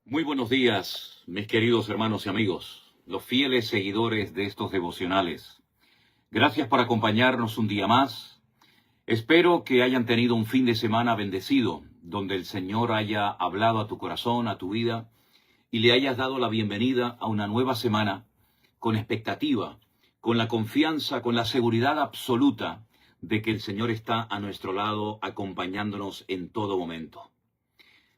Muy buenos días, mis queridos hermanos y amigos, los fieles seguidores de estos devocionales. Gracias por acompañarnos un día más. Espero que hayan tenido un fin de semana bendecido, donde el Señor haya hablado a tu corazón, a tu vida, y le hayas dado la bienvenida a una nueva semana con expectativa, con la confianza, con la seguridad absoluta de que el Señor está a nuestro lado acompañándonos en todo momento.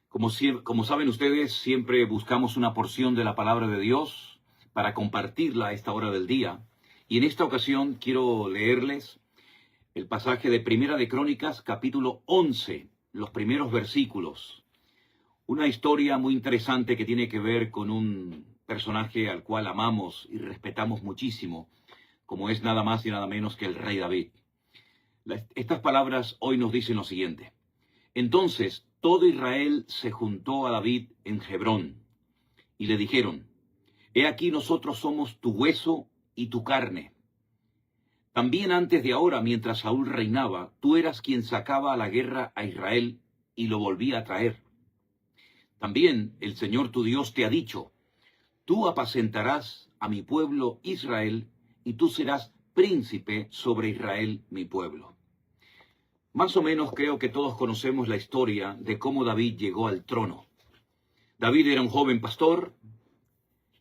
Como saben ustedes, siempre buscamos una porción de la palabra de Dios para compartirla a esta hora del día. Y en esta ocasión quiero leerles el pasaje de Primera de Crónicas, capítulo 11, los primeros versículos. Una historia muy interesante que tiene que ver con un personaje al cual amamos y respetamos muchísimo, como es nada más y nada menos que el rey David. Estas palabras hoy nos dicen lo siguiente. Entonces todo Israel se juntó a David en Hebrón y le dijeron, he aquí nosotros somos tu hueso y tu carne. También antes de ahora, mientras Saúl reinaba, tú eras quien sacaba a la guerra a Israel y lo volvía a traer. También el Señor tu Dios te ha dicho, tú apacentarás a mi pueblo Israel y tú serás príncipe sobre Israel, mi pueblo. Más o menos creo que todos conocemos la historia de cómo David llegó al trono. David era un joven pastor,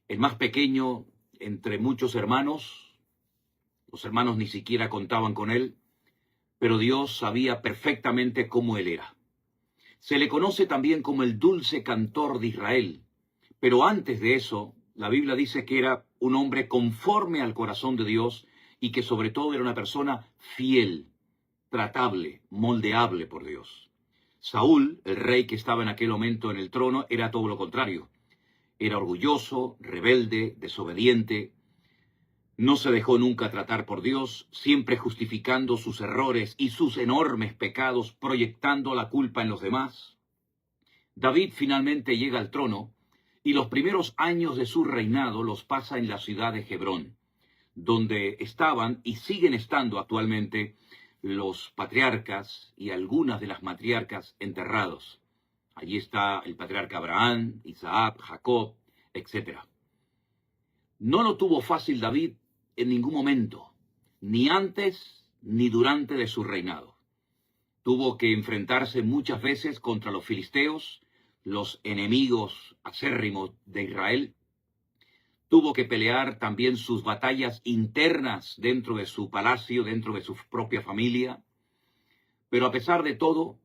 el más pequeño entre muchos hermanos. Los hermanos ni siquiera contaban con él, pero Dios sabía perfectamente cómo él era. Se le conoce también como el dulce cantor de Israel, pero antes de eso, la Biblia dice que era un hombre conforme al corazón de Dios y que sobre todo era una persona fiel, tratable, moldeable por Dios. Saúl, el rey que estaba en aquel momento en el trono, era todo lo contrario. Era orgulloso, rebelde, desobediente. No se dejó nunca tratar por Dios, siempre justificando sus errores y sus enormes pecados, proyectando la culpa en los demás. David finalmente llega al trono y los primeros años de su reinado los pasa en la ciudad de Hebrón, donde estaban y siguen estando actualmente los patriarcas y algunas de las matriarcas enterrados. Allí está el patriarca Abraham, Isaac, Jacob, etc. No lo tuvo fácil David en ningún momento, ni antes ni durante de su reinado. Tuvo que enfrentarse muchas veces contra los filisteos, los enemigos acérrimos de Israel. Tuvo que pelear también sus batallas internas dentro de su palacio, dentro de su propia familia. Pero a pesar de todo,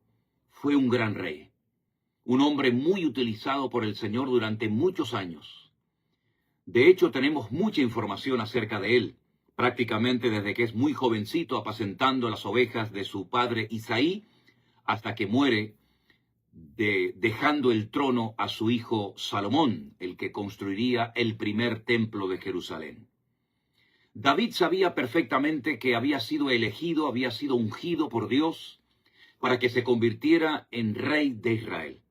fue un gran rey. Un hombre muy utilizado por el Señor durante muchos años. De hecho, tenemos mucha información acerca de él, prácticamente desde que es muy jovencito apacentando las ovejas de su padre Isaí, hasta que muere, dejando el trono a su hijo Salomón, el que construiría el primer templo de Jerusalén. David sabía perfectamente que había sido elegido, había sido ungido por Dios para que se convirtiera en rey de Israel.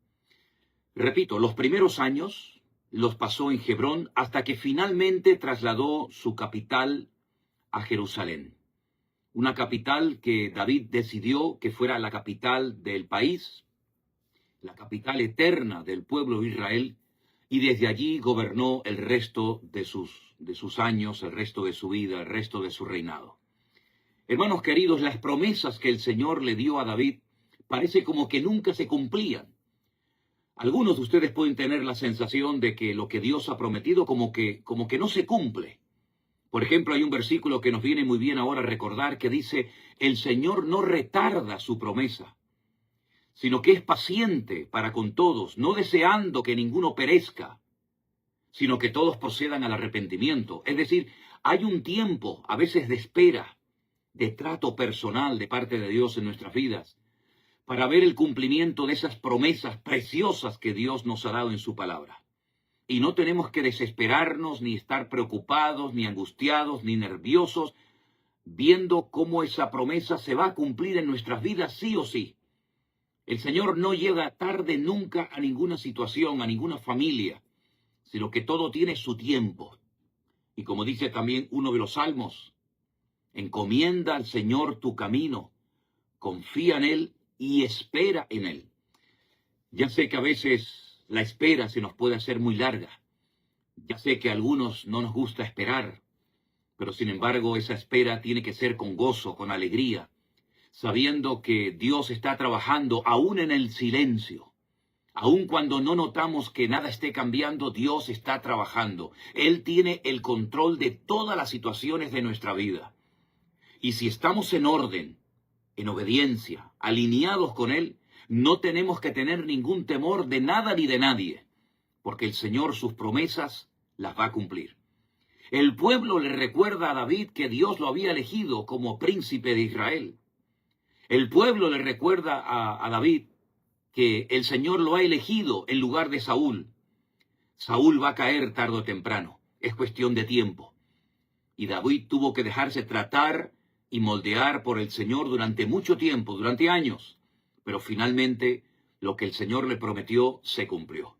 Repito, los primeros años los pasó en Hebrón hasta que finalmente trasladó su capital a Jerusalén. Una capital que David decidió que fuera la capital del país, la capital eterna del pueblo de Israel, y desde allí gobernó el resto de sus años, el resto de su vida, el resto de su reinado. Hermanos queridos, las promesas que el Señor le dio a David parece como que nunca se cumplían. Algunos de ustedes pueden tener la sensación de que lo que Dios ha prometido como que no se cumple. Por ejemplo, hay un versículo que nos viene muy bien ahora a recordar que dice, el Señor no retarda su promesa, sino que es paciente para con todos, no deseando que ninguno perezca, sino que todos procedan al arrepentimiento. Es decir, hay un tiempo, a veces de espera, de trato personal de parte de Dios en nuestras vidas, para ver el cumplimiento de esas promesas preciosas que Dios nos ha dado en su palabra. Y no tenemos que desesperarnos, ni estar preocupados, ni angustiados, ni nerviosos, viendo cómo esa promesa se va a cumplir en nuestras vidas sí o sí. El Señor no llega tarde nunca a ninguna situación, a ninguna familia, sino que todo tiene su tiempo. Y como dice también uno de los salmos, encomienda al Señor tu camino, confía en Él y espera en Él. Ya sé que a veces la espera se nos puede hacer muy larga. Ya sé que a algunos no nos gusta esperar, pero sin embargo esa espera tiene que ser con gozo, con alegría, sabiendo que Dios está trabajando aún en el silencio. Aun cuando no notamos que nada esté cambiando, Dios está trabajando. Él tiene el control de todas las situaciones de nuestra vida. Y si estamos en orden, en obediencia, alineados con Él, no tenemos que tener ningún temor de nada ni de nadie, porque el Señor sus promesas las va a cumplir. El pueblo le recuerda a David que Dios lo había elegido como príncipe de Israel. El pueblo le recuerda a David que el Señor lo ha elegido en lugar de Saúl. Saúl va a caer tarde o temprano, es cuestión de tiempo. Y David tuvo que dejarse tratar y moldear por el Señor durante mucho tiempo, durante años. Pero finalmente lo que el Señor le prometió se cumplió.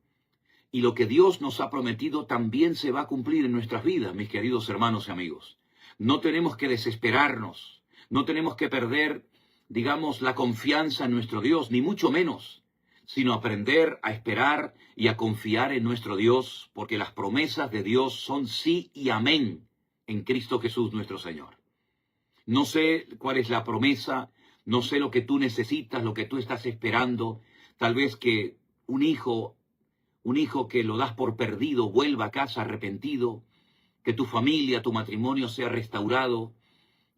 Y lo que Dios nos ha prometido también se va a cumplir en nuestras vidas, mis queridos hermanos y amigos. No tenemos que desesperarnos, no tenemos que perder, digamos, la confianza en nuestro Dios, ni mucho menos, sino aprender a esperar y a confiar en nuestro Dios, porque las promesas de Dios son sí y amén en Cristo Jesús nuestro Señor. No sé cuál es la promesa, no sé lo que tú necesitas, lo que tú estás esperando, tal vez que un hijo que lo das por perdido vuelva a casa arrepentido, que tu familia, tu matrimonio sea restaurado,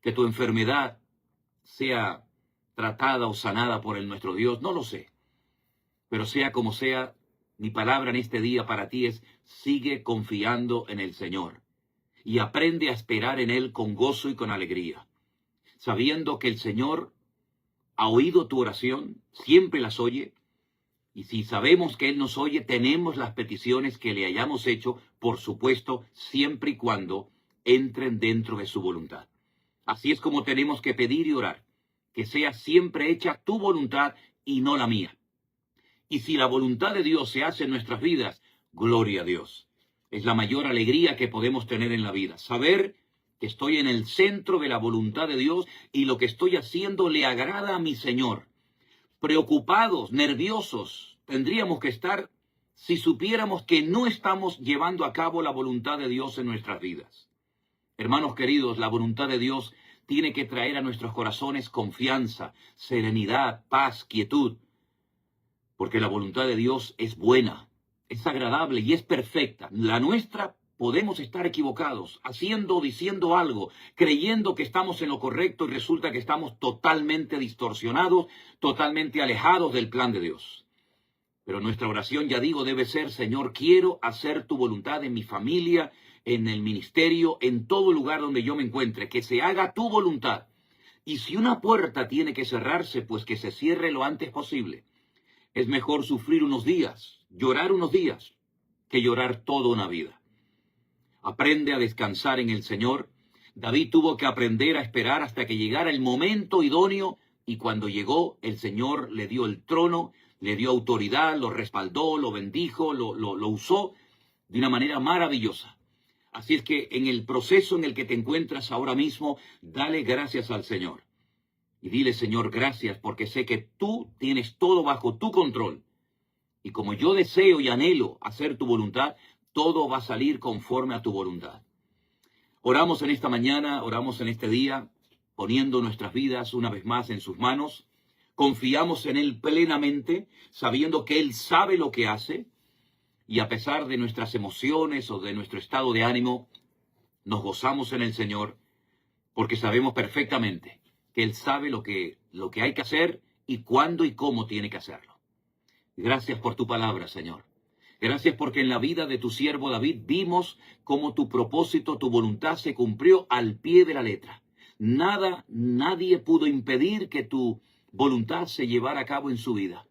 que tu enfermedad sea tratada o sanada por nuestro Dios, no lo sé. Pero sea como sea, mi palabra en este día para ti es: sigue confiando en el Señor y aprende a esperar en Él con gozo y con alegría, sabiendo que el Señor ha oído tu oración, siempre las oye. Y si sabemos que Él nos oye, tenemos las peticiones que le hayamos hecho, por supuesto, siempre y cuando entren dentro de su voluntad. Así es como tenemos que pedir y orar, que sea siempre hecha tu voluntad y no la mía. Y si la voluntad de Dios se hace en nuestras vidas, gloria a Dios. Es la mayor alegría que podemos tener en la vida, saber que estoy en el centro de la voluntad de Dios y lo que estoy haciendo le agrada a mi Señor. Preocupados, nerviosos, tendríamos que estar si supiéramos que no estamos llevando a cabo la voluntad de Dios en nuestras vidas. Hermanos queridos, la voluntad de Dios tiene que traer a nuestros corazones confianza, serenidad, paz, quietud, porque la voluntad de Dios es buena, es agradable y es perfecta. La nuestra podemos estar equivocados, haciendo o diciendo algo, creyendo que estamos en lo correcto y resulta que estamos totalmente distorsionados, totalmente alejados del plan de Dios. Pero nuestra oración, ya digo, debe ser: Señor, quiero hacer tu voluntad en mi familia, en el ministerio, en todo lugar donde yo me encuentre, que se haga tu voluntad. Y si una puerta tiene que cerrarse, pues que se cierre lo antes posible. Es mejor sufrir unos días, llorar unos días, que llorar toda una vida. Aprende a descansar en el Señor. David tuvo que aprender a esperar hasta que llegara el momento idóneo, y cuando llegó, el Señor le dio el trono, le dio autoridad, lo respaldó, lo bendijo, lo usó de una manera maravillosa. Así es que en el proceso en el que te encuentras ahora mismo, dale gracias al Señor. Y dile: Señor, gracias, porque sé que tú tienes todo bajo tu control. Y como yo deseo y anhelo hacer tu voluntad, todo va a salir conforme a tu voluntad. Oramos en esta mañana, oramos en este día, poniendo nuestras vidas una vez más en sus manos. Confiamos en Él plenamente, sabiendo que Él sabe lo que hace. Y a pesar de nuestras emociones o de nuestro estado de ánimo, nos gozamos en el Señor, porque sabemos perfectamente que Él sabe lo que hay que hacer y cuándo y cómo tiene que hacerlo. Gracias por tu palabra, Señor. Gracias porque en la vida de tu siervo David vimos cómo tu propósito, tu voluntad se cumplió al pie de la letra. Nadie pudo impedir que tu voluntad se llevara a cabo en su vida.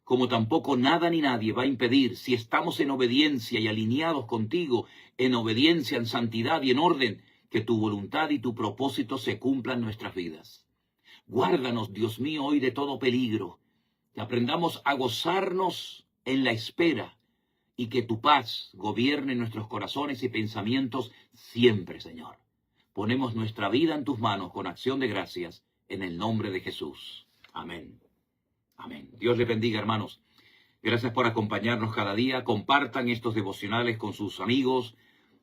Como tampoco nada ni nadie va a impedir, si estamos en obediencia y alineados contigo, en obediencia, en santidad y en orden, que tu voluntad y tu propósito se cumplan en nuestras vidas. Guárdanos, Dios mío, hoy de todo peligro, que aprendamos a gozarnos en la espera y que tu paz gobierne nuestros corazones y pensamientos siempre, Señor. Ponemos nuestra vida en tus manos con acción de gracias en el nombre de Jesús. Amén. Amén. Dios les bendiga, hermanos. Gracias por acompañarnos cada día. Compartan estos devocionales con sus amigos,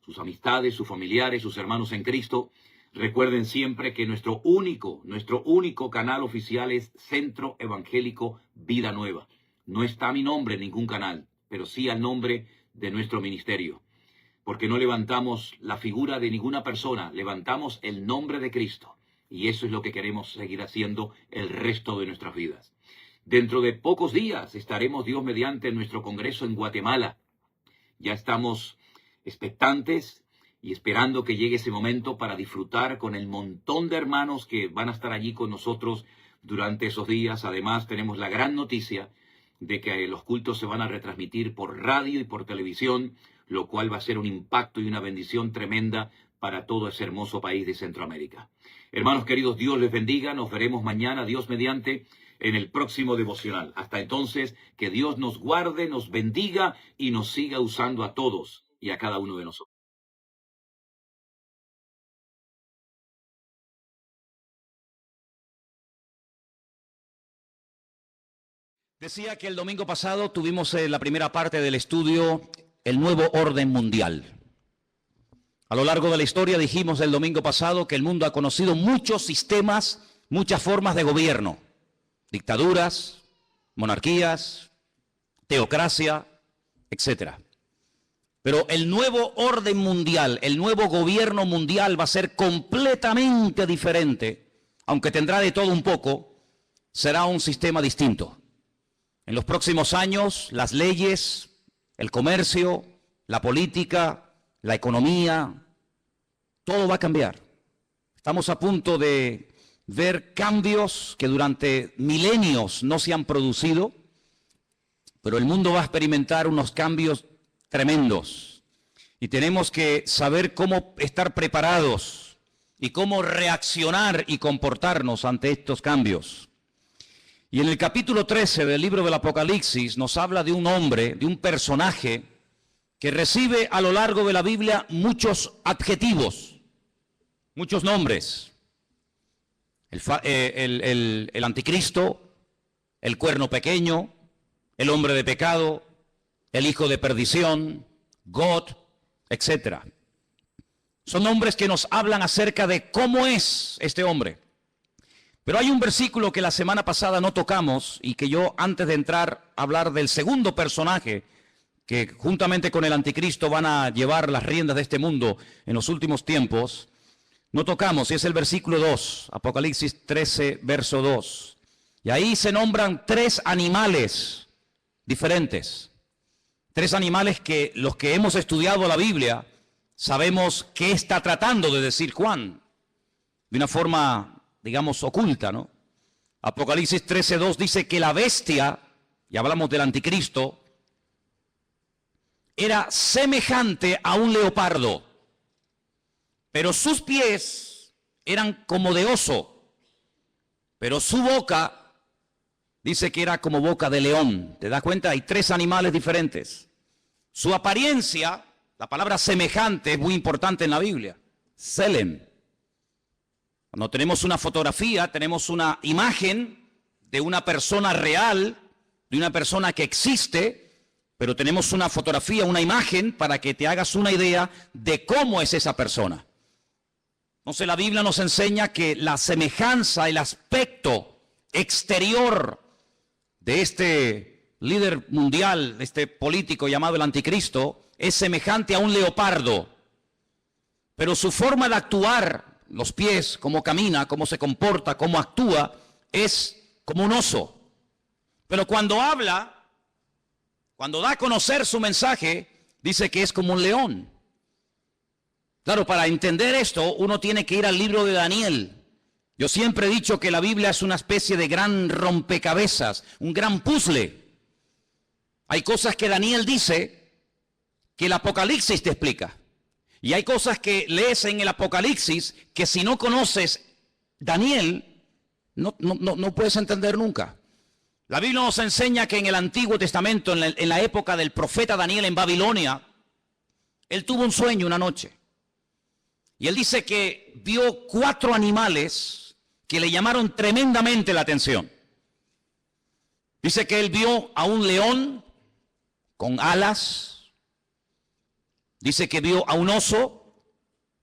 sus amistades, sus familiares, sus hermanos en Cristo. Recuerden siempre que nuestro único canal oficial es Centro Evangélico Vida Nueva. No está mi nombre en ningún canal, pero sí al nombre de nuestro ministerio. Porque no levantamos la figura de ninguna persona, levantamos el nombre de Cristo. Y eso es lo que queremos seguir haciendo el resto de nuestras vidas. Dentro de pocos días estaremos, Dios mediante, en nuestro congreso en Guatemala. Ya estamos expectantes y esperando que llegue ese momento para disfrutar con el montón de hermanos que van a estar allí con nosotros durante esos días. Además, tenemos la gran noticia de que los cultos se van a retransmitir por radio y por televisión, lo cual va a ser un impacto y una bendición tremenda para todo ese hermoso país de Centroamérica. Hermanos queridos, Dios les bendiga. Nos veremos mañana, Dios mediante, en el próximo devocional. Hasta entonces, que Dios nos guarde, nos bendiga y nos siga usando a todos y a cada uno de nosotros. Decía que el domingo pasado tuvimos la primera parte del estudio, el nuevo orden mundial. A lo largo de la historia dijimos el domingo pasado que el mundo ha conocido muchos sistemas, muchas formas de gobierno. Dictaduras, monarquías, teocracia, etc. Pero el nuevo orden mundial, el nuevo gobierno mundial va a ser completamente diferente, aunque tendrá de todo un poco, será un sistema distinto. En los próximos años, las leyes, el comercio, la política, la economía, todo va a cambiar. Estamos a punto de ver cambios que durante milenios no se han producido, pero el mundo va a experimentar unos cambios tremendos. Y tenemos que saber cómo estar preparados y cómo reaccionar y comportarnos ante estos cambios. Y en el capítulo 13 del libro del Apocalipsis nos habla de un hombre, de un personaje que recibe a lo largo de la Biblia muchos adjetivos, muchos nombres. El anticristo, el cuerno pequeño, el hombre de pecado, el hijo de perdición, God, etc. Son nombres que nos hablan acerca de cómo es este hombre. Pero hay un versículo que la semana pasada no tocamos y que yo, antes de entrar a hablar del segundo personaje que juntamente con el anticristo van a llevar las riendas de este mundo en los últimos tiempos, no tocamos, y es el versículo 2, Apocalipsis 13, verso 2. Y ahí se nombran 3 animales diferentes. 3 animales que los que hemos estudiado la Biblia sabemos qué está tratando de decir Juan, de una forma, digamos, oculta, ¿no? Apocalipsis 13, 2 dice que la bestia, y hablamos del anticristo, era semejante a un leopardo, pero sus pies eran como de oso, pero su boca dice que era como boca de león. ¿Te das cuenta? Hay 3 animales diferentes. Su apariencia, la palabra semejante es muy importante en la Biblia. Selem. Cuando tenemos una fotografía, tenemos una imagen de una persona real, de una persona que existe, pero tenemos una fotografía, una imagen para que te hagas una idea de cómo es esa persona. Entonces la Biblia nos enseña que la semejanza, el aspecto exterior de este líder mundial, de este político llamado el anticristo, es semejante a un leopardo. Pero su forma de actuar, los pies, cómo camina, cómo se comporta, cómo actúa, es como un oso. Pero cuando habla, cuando da a conocer su mensaje, dice que es como un león. Claro, para entender esto, uno tiene que ir al libro de Daniel. Yo siempre he dicho que la Biblia es una especie de gran rompecabezas, un gran puzzle. Hay cosas que Daniel dice que el Apocalipsis te explica. Y hay cosas que lees en el Apocalipsis que si no conoces Daniel, no puedes entender nunca. La Biblia nos enseña que en el Antiguo Testamento, en la época del profeta Daniel en Babilonia, él tuvo un sueño una noche. Y él dice que vio 4 animales que le llamaron tremendamente la atención. Dice que él vio a un león con alas. Dice que vio a un oso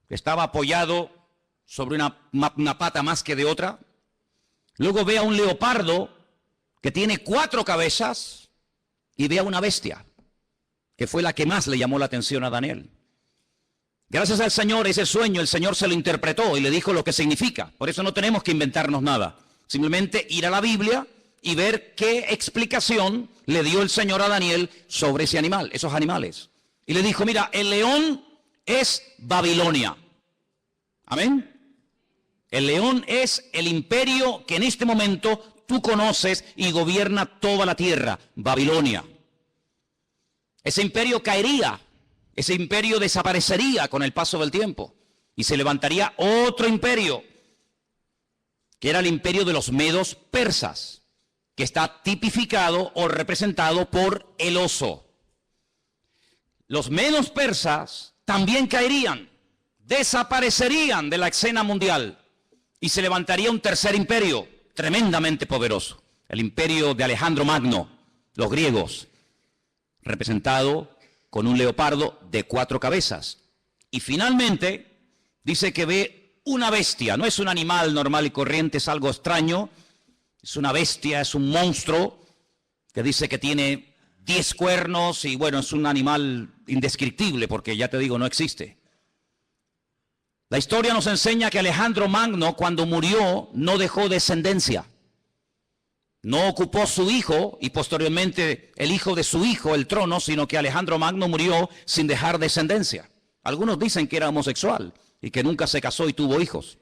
que estaba apoyado sobre una pata más que de otra. Luego ve a un leopardo que tiene 4 cabezas y ve a una bestia, que fue la que más le llamó la atención a Daniel. Gracias al Señor, ese sueño el Señor se lo interpretó y le dijo lo que significa. Por eso no tenemos que inventarnos nada. Simplemente ir a la Biblia y ver qué explicación le dio el Señor a Daniel sobre ese animal, esos animales. Y le dijo, mira, el león es Babilonia. Amén. El león es el imperio que en este momento tú conoces y gobierna toda la tierra, Babilonia. Ese imperio caería, ese imperio desaparecería con el paso del tiempo y se levantaría otro imperio, que era el imperio de los medos persas, que está tipificado o representado por el oso. Los medos persas también caerían, desaparecerían de la escena mundial y se levantaría un tercer imperio tremendamente poderoso, el imperio de Alejandro Magno, los griegos, representado con un leopardo de 4 cabezas. Y finalmente dice que ve una bestia, no es un animal normal y corriente, es algo extraño, es una bestia, es un monstruo que dice que tiene 10 cuernos y bueno, es un animal indescriptible porque ya te digo, no existe. La historia nos enseña que Alejandro Magno cuando murió no dejó descendencia. No ocupó su hijo y posteriormente el hijo de su hijo el trono, sino que Alejandro Magno murió sin dejar descendencia. Algunos dicen que era homosexual y que nunca se casó y tuvo hijos.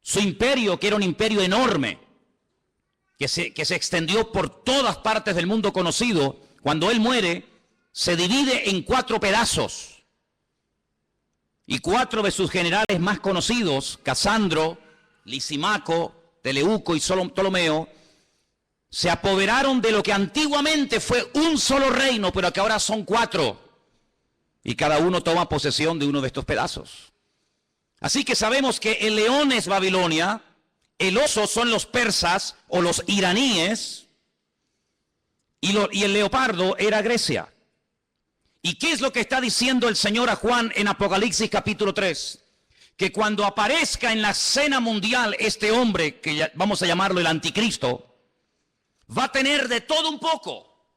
Su imperio, que era un imperio enorme, que se extendió por todas partes del mundo conocido, cuando él muere, se divide en 4 pedazos. Y 4 de sus generales más conocidos, Casandro, Lisimaco, Teleuco y Ptolomeo, se apoderaron de lo que antiguamente fue un solo reino, pero que ahora son 4. Y cada uno toma posesión de uno de estos pedazos. Así que sabemos que el león es Babilonia, el oso son los persas o los iraníes, y el leopardo era Grecia. ¿Y qué es lo que está diciendo el Señor a Juan en Apocalipsis capítulo 3? Que cuando aparezca en la escena mundial este hombre, que vamos a llamarlo el anticristo, va a tener de todo un poco.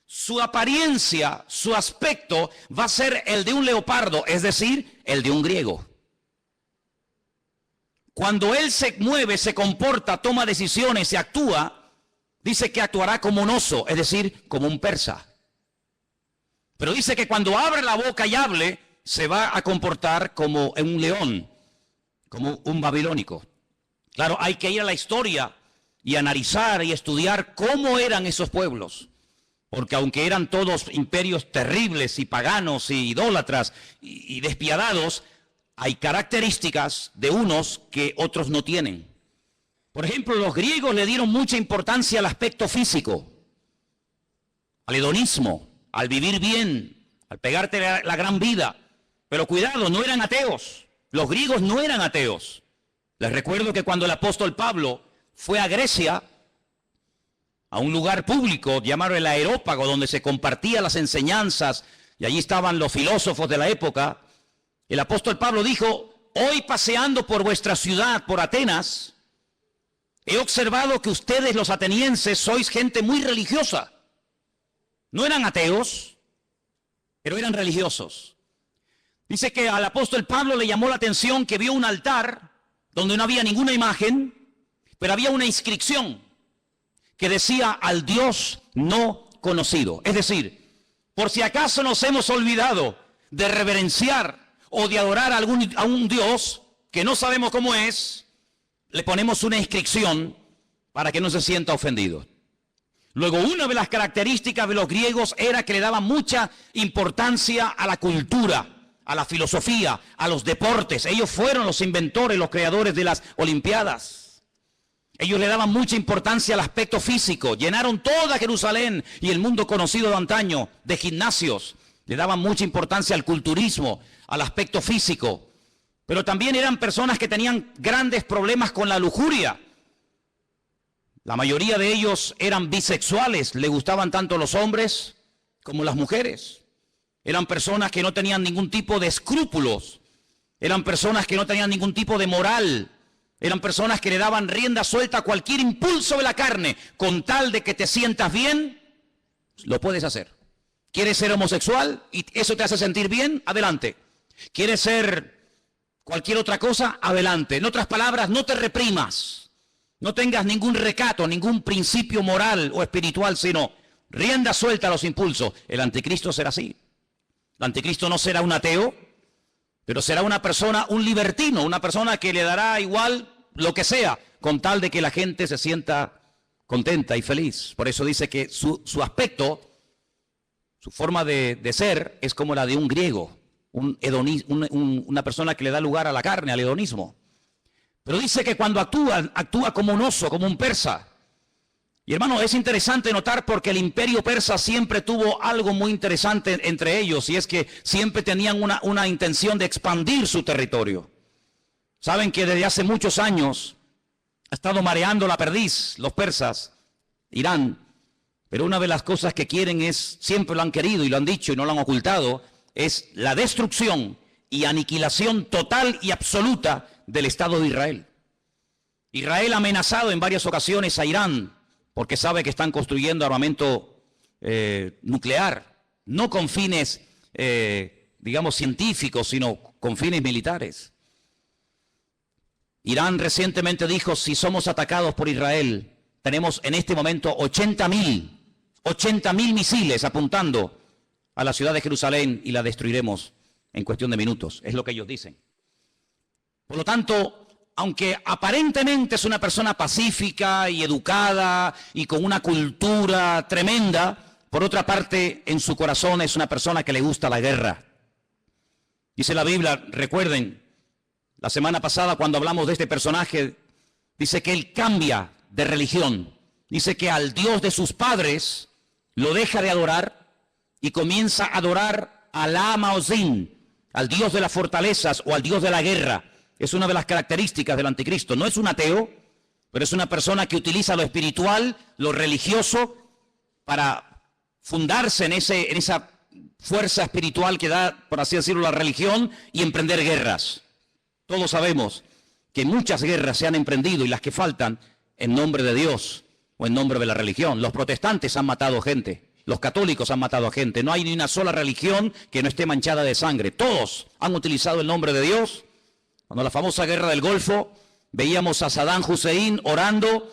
Su apariencia, su aspecto va a ser el de un leopardo, es decir, el de un griego. Cuando él se mueve, se comporta, toma decisiones, se actúa, dice que actuará como un oso, es decir, como un persa. Pero dice que cuando abre la boca y hable, se va a comportar como un león, como un babilónico. Claro, hay que ir a la historia y analizar y estudiar cómo eran esos pueblos. Porque aunque eran todos imperios terribles y paganos y idólatras y despiadados, hay características de unos que otros no tienen. Por ejemplo, los griegos le dieron mucha importancia al aspecto físico, al hedonismo, al vivir bien, al pegarte la gran vida. Pero cuidado, no eran ateos. Los griegos no eran ateos. Les recuerdo que cuando el apóstol Pablo fue a Grecia, a un lugar público llamado el Areópago, donde se compartían las enseñanzas, y allí estaban los filósofos de la época, el apóstol Pablo dijo, hoy paseando por vuestra ciudad, por Atenas, he observado que ustedes los atenienses sois gente muy religiosa. No eran ateos, pero eran religiosos. Dice que al apóstol Pablo le llamó la atención que vio un altar donde no había ninguna imagen, pero había una inscripción que decía al Dios no conocido. Es decir, por si acaso nos hemos olvidado de reverenciar o de adorar a un Dios que no sabemos cómo es, le ponemos una inscripción para que no se sienta ofendido. Luego, una de las características de los griegos era que le daban mucha importancia a la cultura, a la filosofía, a los deportes. Ellos fueron los inventores, los creadores de las Olimpiadas. Ellos le daban mucha importancia al aspecto físico. Llenaron toda Jerusalén y el mundo conocido de antaño de gimnasios. Le daban mucha importancia al culturismo, al aspecto físico. Pero también eran personas que tenían grandes problemas con la lujuria. La mayoría de ellos eran bisexuales, le gustaban tanto los hombres como las mujeres. Eran personas que no tenían ningún tipo de escrúpulos, eran personas que no tenían ningún tipo de moral, eran personas que le daban rienda suelta a cualquier impulso de la carne, con tal de que te sientas bien, lo puedes hacer. ¿Quieres ser homosexual y eso te hace sentir bien? Adelante. ¿Quieres ser cualquier otra cosa? Adelante. En otras palabras, no te reprimas. No tengas ningún recato, ningún principio moral o espiritual, sino rienda suelta a los impulsos. El anticristo será así. El anticristo no será un ateo, pero será una persona, un libertino, una persona que le dará igual lo que sea, con tal de que la gente se sienta contenta y feliz. Por eso dice que su aspecto, su forma de ser es como la de un griego, una persona que le da lugar a la carne, al hedonismo. Pero dice que cuando actúa como un oso, como un persa. Y hermano, es interesante notar porque el imperio persa siempre tuvo algo muy interesante entre ellos, y es que siempre tenían una intención de expandir su territorio. Saben que desde hace muchos años ha estado mareando la perdiz los persas, Irán, pero una de las cosas que quieren es, siempre lo han querido y lo han dicho y no lo han ocultado, es la destrucción y aniquilación total y absoluta del Estado de Israel. Israel ha amenazado en varias ocasiones a Irán porque sabe que están construyendo armamento nuclear, no con fines, digamos, científicos, sino con fines militares. Irán recientemente dijo, si somos atacados por Israel, tenemos en este momento 80.000 misiles apuntando a la ciudad de Jerusalén y la destruiremos en cuestión de minutos. Es lo que ellos dicen. Por lo tanto, aunque aparentemente es una persona pacífica y educada y con una cultura tremenda, por otra parte, en su corazón es una persona que le gusta la guerra. Dice la Biblia, recuerden, la semana pasada cuando hablamos de este personaje, dice que él cambia de religión. Dice que al Dios de sus padres lo deja de adorar y comienza a adorar a Alá Maozín, al Dios de las fortalezas o al Dios de la guerra. Es una de las características del anticristo. No es un ateo, pero es una persona que utiliza lo espiritual, lo religioso, para fundarse en esa fuerza espiritual que da, por así decirlo, la religión, y emprender guerras. Todos sabemos que muchas guerras se han emprendido y las que faltan en nombre de Dios o en nombre de la religión. Los protestantes han matado gente, los católicos han matado a gente. No hay ni una sola religión que no esté manchada de sangre. Todos han utilizado el nombre de Dios. Cuando la famosa guerra del Golfo, veíamos a Saddam Hussein orando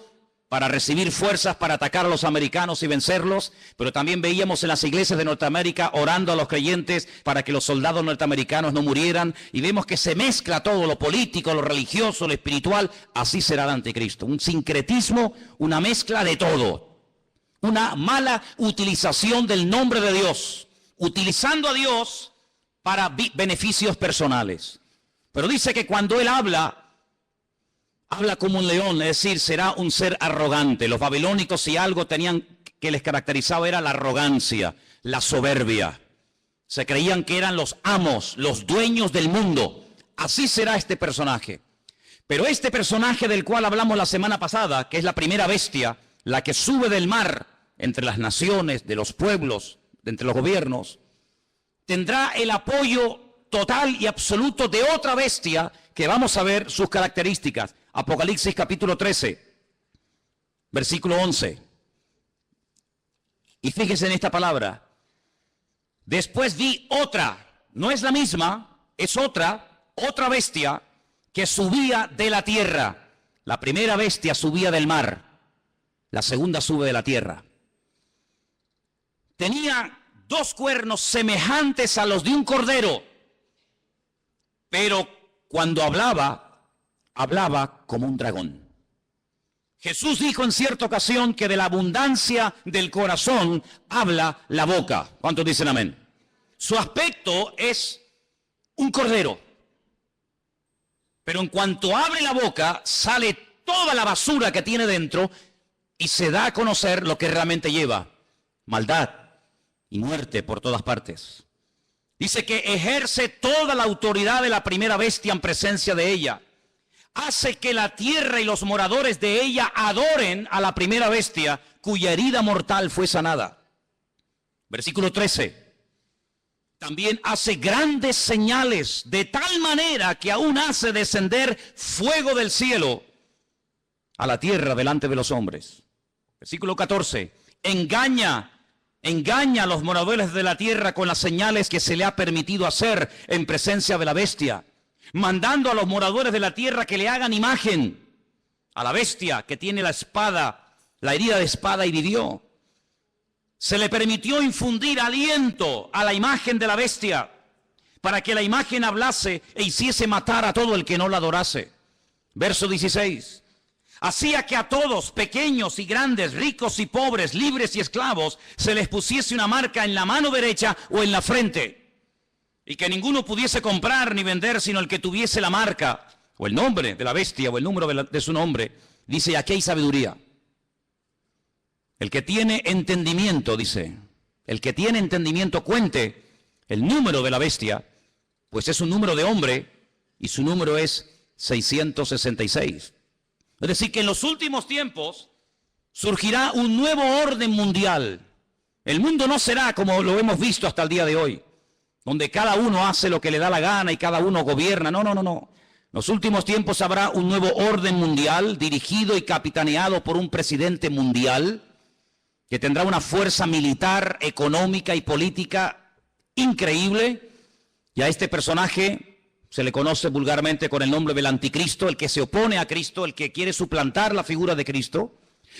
para recibir fuerzas para atacar a los americanos y vencerlos, pero también veíamos en las iglesias de Norteamérica orando a los creyentes para que los soldados norteamericanos no murieran, y vemos que se mezcla todo, lo político, lo religioso, lo espiritual. Así será el anticristo, un sincretismo, una mezcla de todo, una mala utilización del nombre de Dios, utilizando a Dios para beneficios personales. Pero dice que cuando él habla como un león, es decir, será un ser arrogante. Los babilónicos, si algo tenían que les caracterizaba, era la arrogancia, la soberbia. Se creían que eran los amos, los dueños del mundo. Así será este personaje. Pero este personaje del cual hablamos la semana pasada, que es la primera bestia, la que sube del mar entre las naciones, de los pueblos, entre los gobiernos, tendrá el apoyo total y absoluto de otra bestia que vamos a ver sus características. Apocalipsis capítulo 13, versículo 11. Y fíjense en esta palabra. Después vi otra, no es la misma, es otra bestia que subía de la tierra. La primera bestia subía del mar, la segunda sube de la tierra. Tenía 2 cuernos semejantes a los de un cordero, pero cuando hablaba como un dragón. Jesús dijo en cierta ocasión que de la abundancia del corazón habla la boca. ¿Cuántos dicen amén? Su aspecto es un cordero, pero en cuanto abre la boca sale toda la basura que tiene dentro y se da a conocer lo que realmente lleva: maldad y muerte por todas partes. Dice que ejerce toda la autoridad de la primera bestia en presencia de ella. hace que la tierra y los moradores de ella adoren a la primera bestia, cuya herida mortal fue sanada. Versículo 13. También hace grandes señales, de tal manera que aún hace descender fuego del cielo a la tierra delante de los hombres. Versículo 14. Engaña a los moradores de la tierra con las señales que se le ha permitido hacer en presencia de la bestia, mandando a los moradores de la tierra que le hagan imagen a la bestia que tiene la espada, la herida de espada y vivió. Se le permitió infundir aliento a la imagen de la bestia para que la imagen hablase e hiciese matar a todo el que no la adorase. Verso 16. Hacía que a todos, pequeños y grandes, ricos y pobres, libres y esclavos, se les pusiese una marca en la mano derecha o en la frente, y que ninguno pudiese comprar ni vender sino el que tuviese la marca o el nombre de la bestia o el número de su nombre. Dice, aquí hay sabiduría. El que tiene entendimiento, dice, el que tiene entendimiento cuente el número de la bestia, pues es un número de hombre y su número es 666. Es decir, que en los últimos tiempos surgirá un nuevo orden mundial. El mundo no será como lo hemos visto hasta el día de hoy, donde cada uno hace lo que le da la gana y cada uno gobierna. No. En los últimos tiempos habrá un nuevo orden mundial dirigido y capitaneado por un presidente mundial que tendrá una fuerza militar, económica y política increíble. Y a este personaje se le conoce vulgarmente con el nombre del anticristo, el que se opone a Cristo, el que quiere suplantar la figura de Cristo.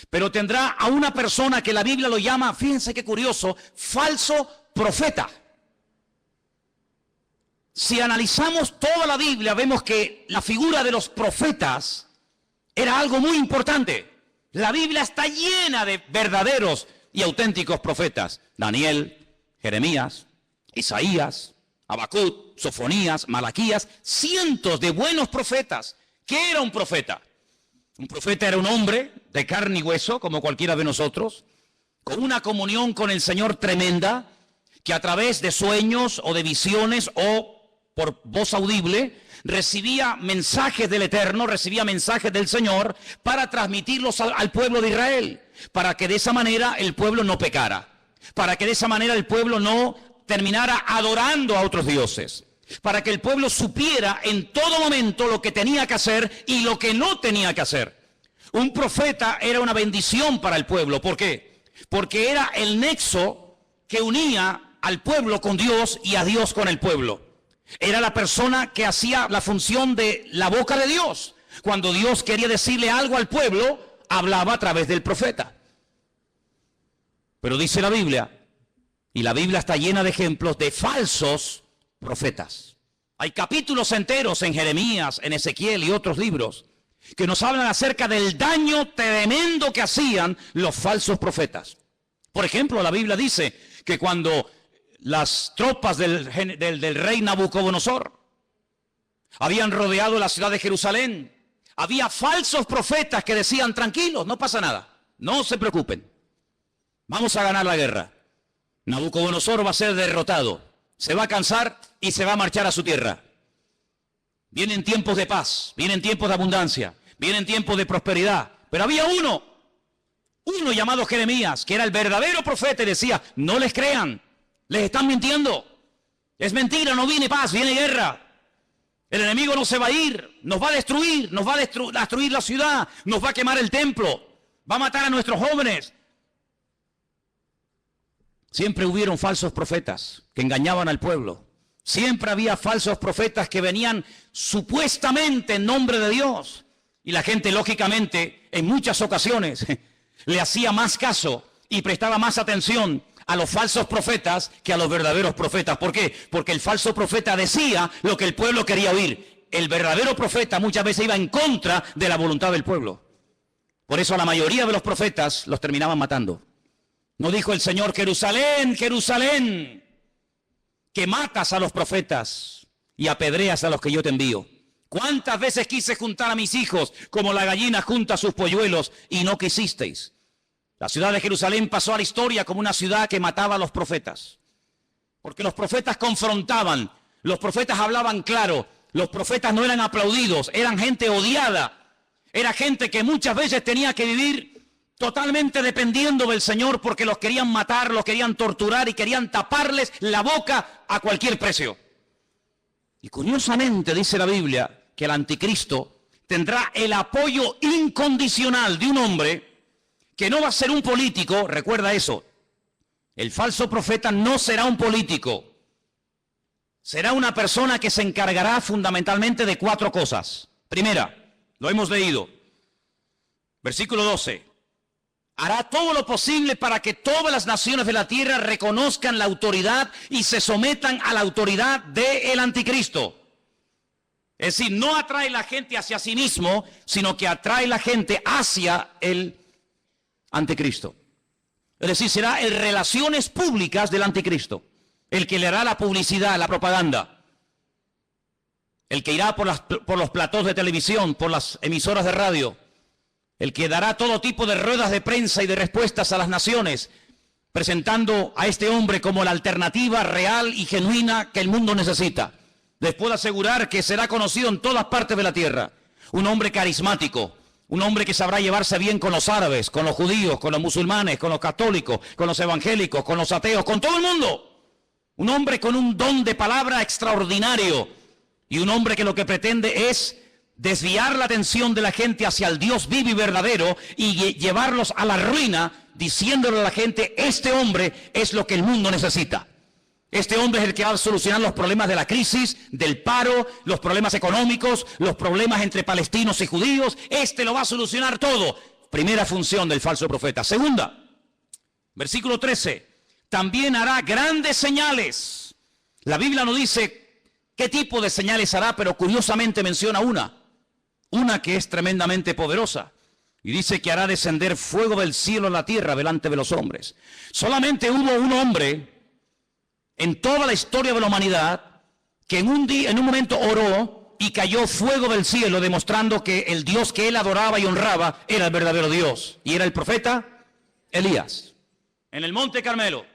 Pero tendrá a una persona que la Biblia lo llama, fíjense qué curioso, falso profeta. Si analizamos toda la Biblia, vemos que la figura de los profetas era algo muy importante. La Biblia está llena de verdaderos y auténticos profetas. Daniel, Jeremías, Isaías, Habacuc, Sofonías, Malaquías, cientos de buenos profetas. ¿Qué era un profeta? Un profeta era un hombre de carne y hueso, como cualquiera de nosotros, con una comunión con el Señor tremenda, que a través de sueños o de visiones o por voz audible, recibía mensajes del Eterno, recibía mensajes del Señor para transmitirlos al pueblo de Israel, para que de esa manera el pueblo no pecara, para que de esa manera el pueblo no terminara adorando a otros dioses, para que el pueblo supiera en todo momento lo que tenía que hacer y lo que no tenía que hacer. Un profeta era una bendición para el pueblo. ¿Por qué? Porque era el nexo que unía al pueblo con Dios y a Dios con el pueblo. Era la persona que hacía la función de la boca de Dios. Cuando Dios quería decirle algo al pueblo, hablaba a través del profeta. Pero dice la Biblia, y la Biblia está llena de ejemplos de falsos profetas. Hay capítulos enteros en Jeremías, en Ezequiel y otros libros que nos hablan acerca del daño tremendo que hacían los falsos profetas. Por ejemplo, la Biblia dice que cuando las tropas del rey Nabucodonosor habían rodeado la ciudad de Jerusalén, había falsos profetas que decían, tranquilos, no pasa nada, no se preocupen, vamos a ganar la guerra. Nabucodonosor va a ser derrotado, se va a cansar y se va a marchar a su tierra. Vienen tiempos de paz, vienen tiempos de abundancia, vienen tiempos de prosperidad. Pero había uno llamado Jeremías, que era el verdadero profeta, y decía, no les crean, les están mintiendo. Es mentira, no viene paz, viene guerra. El enemigo no se va a ir, nos va a destruir, nos va a destruir la ciudad, nos va a quemar el templo, va a matar a nuestros jóvenes. Siempre hubieron falsos profetas que engañaban al pueblo. Siempre había falsos profetas que venían supuestamente en nombre de Dios. Y la gente, lógicamente, en muchas ocasiones, le hacía más caso y prestaba más atención a los falsos profetas que a los verdaderos profetas. ¿Por qué? Porque el falso profeta decía lo que el pueblo quería oír. El verdadero profeta muchas veces iba en contra de la voluntad del pueblo. Por eso a la mayoría de los profetas los terminaban matando. ¿No dijo el Señor, Jerusalén, Jerusalén, que matas a los profetas y apedreas a los que yo te envío? ¿Cuántas veces quise juntar a mis hijos como la gallina junta sus polluelos y no quisisteis? La ciudad de Jerusalén pasó a la historia como una ciudad que mataba a los profetas. Porque los profetas confrontaban, los profetas hablaban claro, Los profetas no eran aplaudidos, eran gente odiada. Era gente que muchas veces tenía que vivir totalmente dependiendo del Señor porque los querían matar, los querían torturar y querían taparles la boca a cualquier precio. Y curiosamente dice la Biblia que el anticristo tendrá el apoyo incondicional de un hombre que no va a ser un político, recuerda eso. El falso profeta no será un político. Será una persona que se encargará fundamentalmente de 4 cosas. Primera, lo hemos leído. Versículo 12. Hará todo lo posible para que todas las naciones de la tierra reconozcan la autoridad y se sometan a la autoridad del anticristo. Es decir, no atrae la gente hacia sí mismo, sino que atrae la gente hacia el anticristo. Es decir, será en relaciones públicas del anticristo. El que le hará la publicidad, la propaganda. El que irá por los platós de televisión, por las emisoras de radio. El que dará todo tipo de ruedas de prensa y de respuestas a las naciones, presentando a este hombre como la alternativa real y genuina que el mundo necesita. Les puedo asegurar que será conocido en todas partes de la tierra. Un hombre carismático, un hombre que sabrá llevarse bien con los árabes, con los judíos, con los musulmanes, con los católicos, con los evangélicos, con los ateos, con todo el mundo. Un hombre con un don de palabra extraordinario y un hombre que lo que pretende es desviar la atención de la gente hacia el Dios vivo y verdadero y llevarlos a la ruina diciéndole a la gente, este hombre es lo que el mundo necesita. Este hombre es el que va a solucionar los problemas de la crisis, del paro, los problemas económicos, los problemas entre palestinos y judíos. Este lo va a solucionar todo. Primera función del falso profeta. Segunda, versículo 13. También hará grandes señales. La Biblia no dice qué tipo de señales hará, pero curiosamente menciona una que es tremendamente poderosa. Y dice que hará descender fuego del cielo a la tierra delante de los hombres. Solamente hubo un hombre en toda la historia de la humanidad que en un momento oró y cayó fuego del cielo, demostrando que el Dios que él adoraba y honraba era el verdadero Dios. Y era el profeta Elías. En el Monte Carmelo.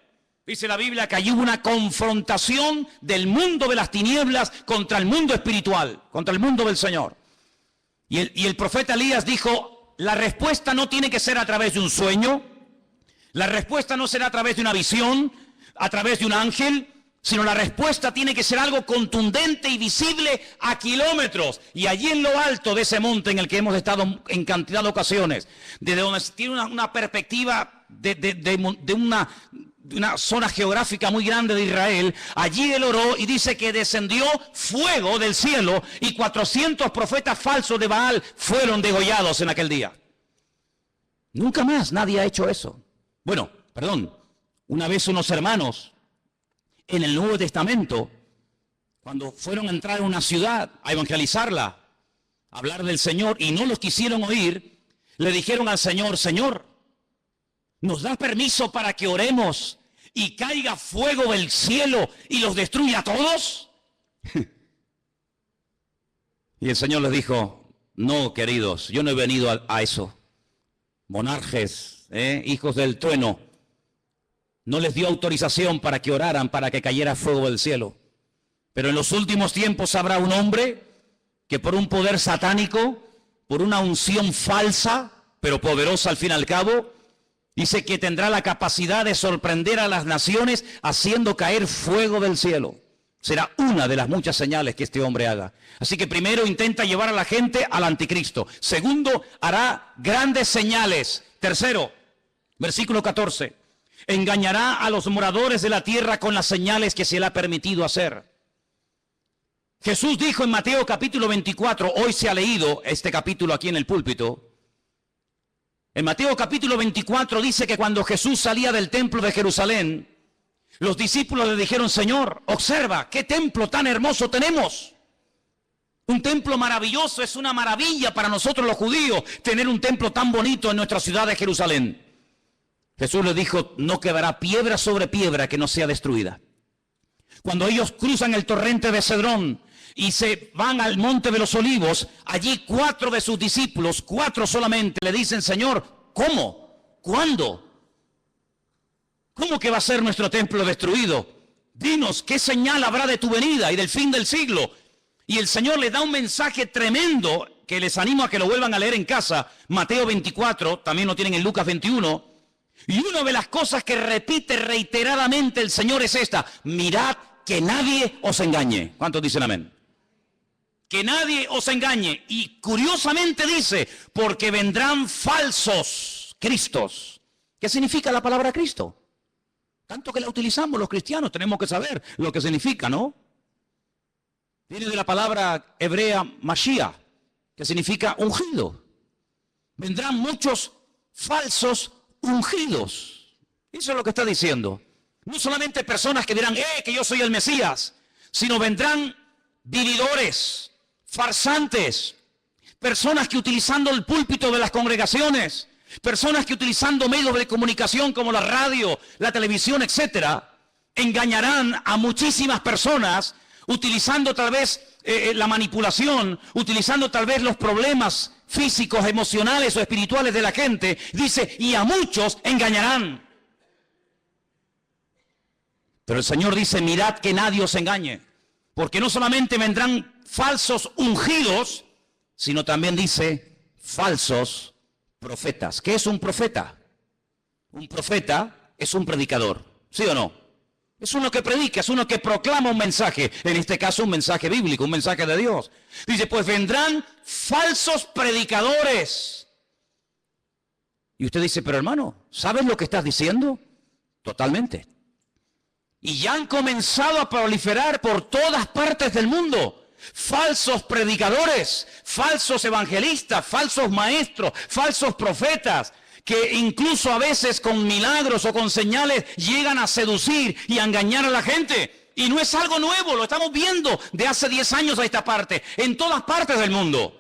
Dice la Biblia que allí hubo una confrontación del mundo de las tinieblas contra el mundo espiritual, contra el mundo del Señor. Y el profeta Elías dijo, la respuesta no tiene que ser a través de un sueño, la respuesta no será a través de una visión, a través de un ángel, sino la respuesta tiene que ser algo contundente y visible a kilómetros. Y allí en lo alto de ese monte en el que hemos estado en cantidad de ocasiones, desde donde se tiene una perspectiva de una zona geográfica muy grande de Israel, allí él oró y dice que descendió fuego del cielo y 400 profetas falsos de Baal fueron degollados en aquel día. Nunca más nadie ha hecho eso. Bueno, perdón, una vez unos hermanos en el Nuevo Testamento, cuando fueron a entrar a una ciudad a evangelizarla, a hablar del Señor y no los quisieron oír, le dijeron al Señor, Señor, ¿nos da permiso para que oremos y caiga fuego del cielo y los destruya a todos? Y el Señor les dijo, no, queridos, yo no he venido a eso. Monarjes, hijos del trueno, no les dio autorización para que oraran, para que cayera fuego del cielo. Pero en los últimos tiempos habrá un hombre que por un poder satánico, por una unción falsa, pero poderosa al fin y al cabo, dice que tendrá la capacidad de sorprender a las naciones haciendo caer fuego del cielo. Será una de las muchas señales que este hombre haga. Así que primero intenta llevar a la gente al anticristo. Segundo, hará grandes señales. Tercero, versículo 14. Engañará a los moradores de la tierra con las señales que se le ha permitido hacer. Jesús dijo en Mateo capítulo 24, hoy se ha leído este capítulo aquí en el púlpito. En Mateo capítulo 24 dice que cuando Jesús salía del templo de Jerusalén, los discípulos le dijeron, Señor, observa, ¿qué templo tan hermoso tenemos? Un templo maravilloso, es una maravilla para nosotros los judíos tener un templo tan bonito en nuestra ciudad de Jerusalén. Jesús les dijo, no quedará piedra sobre piedra que no sea destruida. Cuando ellos cruzan el torrente de Cedrón y se van al monte de los olivos, allí 4 de sus discípulos, 4 solamente, le dicen, Señor, ¿cómo? ¿Cuándo? ¿Cómo que va a ser nuestro templo destruido? Dinos, ¿qué señal habrá de tu venida y del fin del siglo? Y el Señor les da un mensaje tremendo que les animo a que lo vuelvan a leer en casa. Mateo 24, también lo tienen en Lucas 21. Y una de las cosas que repite reiteradamente el Señor es esta: mirad que nadie os engañe. ¿Cuántos dicen amén? Que nadie os engañe. Y curiosamente dice, porque vendrán falsos cristos. ¿Qué significa la palabra Cristo? Tanto que la utilizamos los cristianos, tenemos que saber lo que significa, ¿no? Viene de la palabra hebrea Mashiach, que significa ungido. Vendrán muchos falsos ungidos. Eso es lo que está diciendo. No solamente personas que dirán, que yo soy el Mesías, sino vendrán vividores, farsantes, personas que utilizando el púlpito de las congregaciones, personas que utilizando medios de comunicación como la radio, la televisión, etcétera, engañarán a muchísimas personas utilizando tal vez la manipulación, utilizando tal vez los problemas físicos, emocionales o espirituales de la gente. Dice, y a muchos engañarán. Pero el Señor dice, mirad que nadie os engañe, porque no solamente vendrán falsos ungidos, sino también dice falsos profetas. ¿Qué es un profeta? Un profeta es un predicador, ¿sí o no? Es uno que predica, es uno que proclama un mensaje, en este caso un mensaje bíblico, un mensaje de Dios. Dice, pues vendrán falsos predicadores. Y usted dice, pero hermano, ¿sabes lo que estás diciendo? Totalmente. Y ya han comenzado a proliferar por todas partes del mundo falsos predicadores, falsos evangelistas, falsos maestros, falsos profetas, que incluso a veces con milagros o con señales llegan a seducir y a engañar a la gente. Y no es algo nuevo, lo estamos viendo de hace 10 años a esta parte, en todas partes del mundo.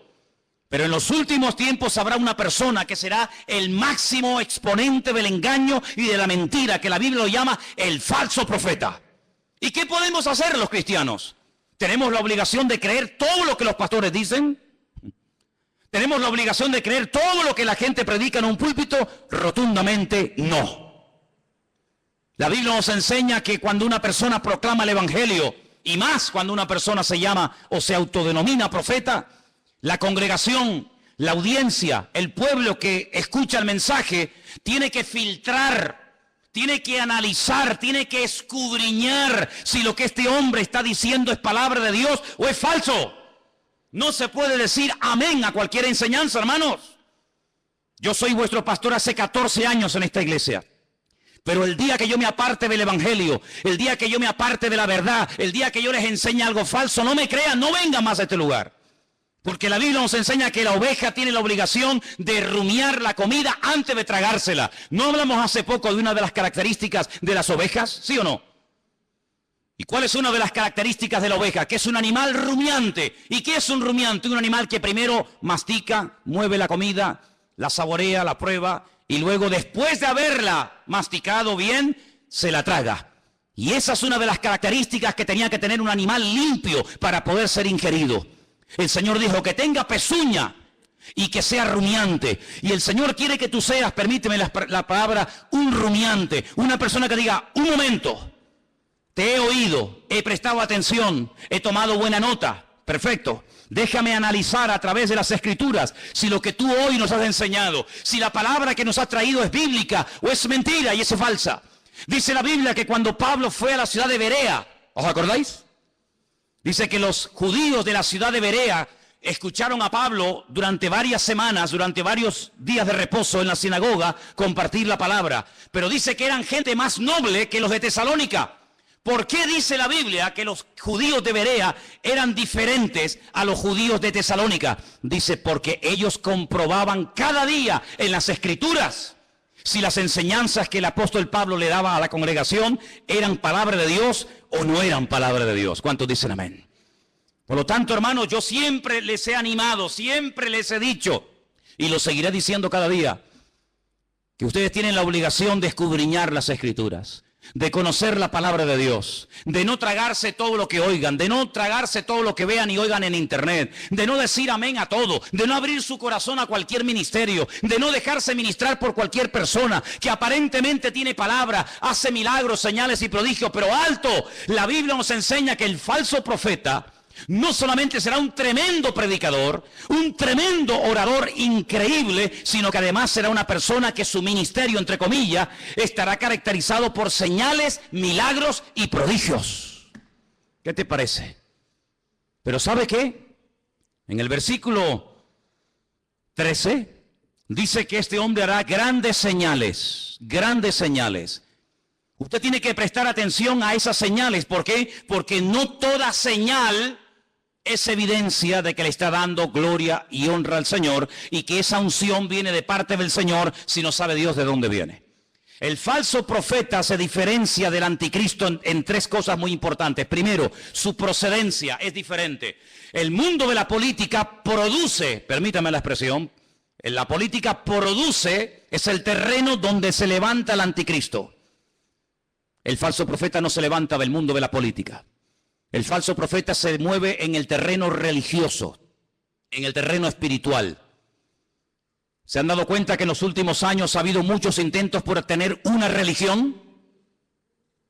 Pero en los últimos tiempos habrá una persona que será el máximo exponente del engaño y de la mentira, que la Biblia lo llama el falso profeta. ¿Y qué podemos hacer los cristianos? ¿Tenemos la obligación de creer todo lo que los pastores dicen? ¿Tenemos la obligación de creer todo lo que la gente predica en un púlpito? Rotundamente no. La Biblia nos enseña que cuando una persona proclama el evangelio, y más cuando una persona se llama o se autodenomina profeta, la congregación, la audiencia, el pueblo que escucha el mensaje, tiene que filtrar, tiene que analizar, tiene que escudriñar si lo que este hombre está diciendo es palabra de Dios o es falso. No se puede decir amén a cualquier enseñanza, hermanos. Yo soy vuestro pastor hace 14 años en esta iglesia. Pero el día que yo me aparte del evangelio, el día que yo me aparte de la verdad, el día que yo les enseñe algo falso, no me crean, no vengan más a este lugar. Porque la Biblia nos enseña que la oveja tiene la obligación de rumiar la comida antes de tragársela. ¿No hablamos hace poco de una de las características de las ovejas? ¿Sí o no? ¿Y cuál es una de las características de la oveja? Que es un animal rumiante. ¿Y qué es un rumiante? Un animal que primero mastica, mueve la comida, la saborea, la prueba, y luego después de haberla masticado bien, se la traga. Y esa es una de las características que tenía que tener un animal limpio para poder ser ingerido. El Señor dijo que tenga pezuña y que sea rumiante. Y el Señor quiere que tú seas, permíteme la palabra, un rumiante. Una persona que diga, un momento, te he oído, he prestado atención, he tomado buena nota. Perfecto. Déjame analizar a través de las Escrituras si lo que tú hoy nos has enseñado, si la palabra que nos has traído es bíblica o es mentira y es falsa. Dice la Biblia que cuando Pablo fue a la ciudad de Berea, ¿os acordáis? Dice que los judíos de la ciudad de Berea escucharon a Pablo durante varias semanas, durante varios días de reposo en la sinagoga, compartir la palabra. Pero dice que eran gente más noble que los de Tesalónica. ¿Por qué dice la Biblia que los judíos de Berea eran diferentes a los judíos de Tesalónica? Dice, porque ellos comprobaban cada día en las Escrituras si las enseñanzas que el apóstol Pablo le daba a la congregación eran palabra de Dios o no eran palabra de Dios. ¿Cuántos dicen amén? Por lo tanto, hermanos, yo siempre les he animado, siempre les he dicho, y lo seguiré diciendo cada día, que ustedes tienen la obligación de escudriñar las Escrituras, de conocer la palabra de Dios, de no tragarse todo lo que oigan, de no tragarse todo lo que vean y oigan en internet, de no decir amén a todo, de no abrir su corazón a cualquier ministerio, de no dejarse ministrar por cualquier persona que aparentemente tiene palabra, hace milagros, señales y prodigios, pero alto, la Biblia nos enseña que el falso profeta No solamente será un tremendo predicador, un tremendo orador increíble, sino que además será una persona que su ministerio, entre comillas, estará caracterizado por señales, milagros y prodigios. ¿Qué te parece? Pero ¿sabe qué? En el versículo 13 dice que este hombre hará grandes señales, grandes señales. Usted tiene que prestar atención a esas señales. ¿Por qué? Porque no toda señal es evidencia de que le está dando gloria y honra al Señor y que esa unción viene de parte del Señor si no sabe Dios de dónde viene. El falso profeta se diferencia del anticristo en tres cosas muy importantes. Primero, su procedencia es diferente. El mundo de la política produce, permítame la expresión, la política produce, es el terreno donde se levanta el anticristo. El falso profeta no se levanta del mundo de la política. El falso profeta se mueve en el terreno religioso, en el terreno espiritual. ¿Se han dado cuenta que en los últimos años ha habido muchos intentos por tener una religión?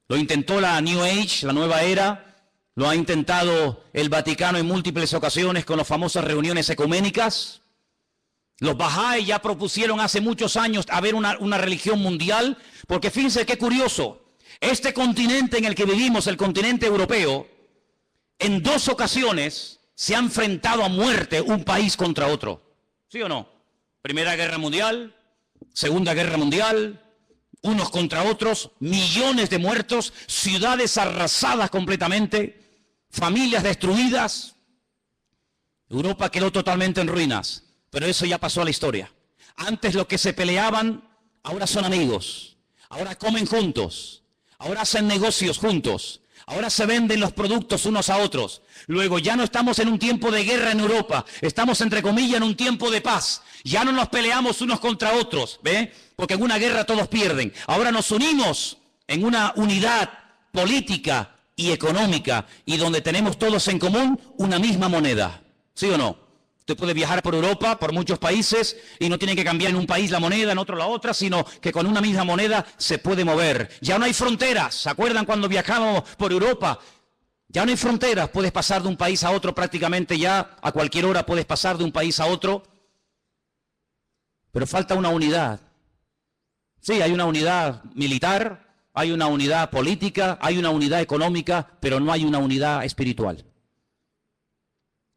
Lo intentó la New Age, la nueva era. Lo ha intentado el Vaticano en múltiples ocasiones con las famosas reuniones ecuménicas. Los Bahá'í ya propusieron hace muchos años haber una religión mundial, porque fíjense qué curioso. Este continente en el que vivimos, el continente europeo, en dos ocasiones se ha enfrentado a muerte un país contra otro. ¿Sí o no? Primera Guerra Mundial, Segunda Guerra Mundial, unos contra otros, millones de muertos, ciudades arrasadas completamente, familias destruidas. Europa quedó totalmente en ruinas, pero eso ya pasó a la historia. Antes los que se peleaban, ahora son amigos, ahora comen juntos, ahora hacen negocios juntos. Ahora se venden los productos unos a otros. Luego ya no estamos en un tiempo de guerra en Europa. Estamos, entre comillas, en un tiempo de paz. Ya no nos peleamos unos contra otros, ¿ve? Porque en una guerra todos pierden. Ahora nos unimos en una unidad política y económica y donde tenemos todos en común una misma moneda. ¿Sí o no? Usted puede viajar por Europa, por muchos países, y no tiene que cambiar en un país la moneda, en otro la otra, sino que con una misma moneda se puede mover. Ya no hay fronteras. ¿Se acuerdan cuando viajamos por Europa? Ya no hay fronteras. Puedes pasar de un país a otro prácticamente ya. A cualquier hora puedes pasar de un país a otro. Pero falta una unidad. Sí, hay una unidad militar, hay una unidad política, hay una unidad económica, pero no hay una unidad espiritual.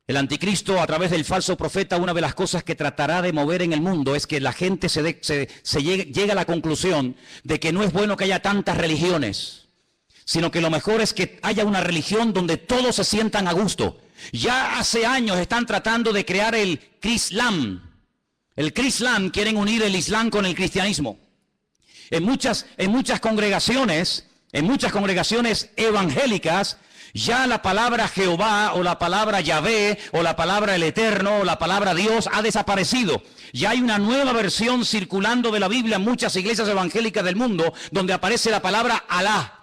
El anticristo, a través del falso profeta, una de las cosas que tratará de mover en el mundo es que la gente llegue a la conclusión de que no es bueno que haya tantas religiones, sino que lo mejor es que haya una religión donde todos se sientan a gusto. Ya hace años están tratando de crear el Crislam. El Crislam, quieren unir el Islam con el cristianismo. En muchas congregaciones evangélicas, ya la palabra Jehová o la palabra Yahvé o la palabra el Eterno o la palabra Dios ha desaparecido. Ya hay una nueva versión circulando de la Biblia en muchas iglesias evangélicas del mundo donde aparece la palabra Alá.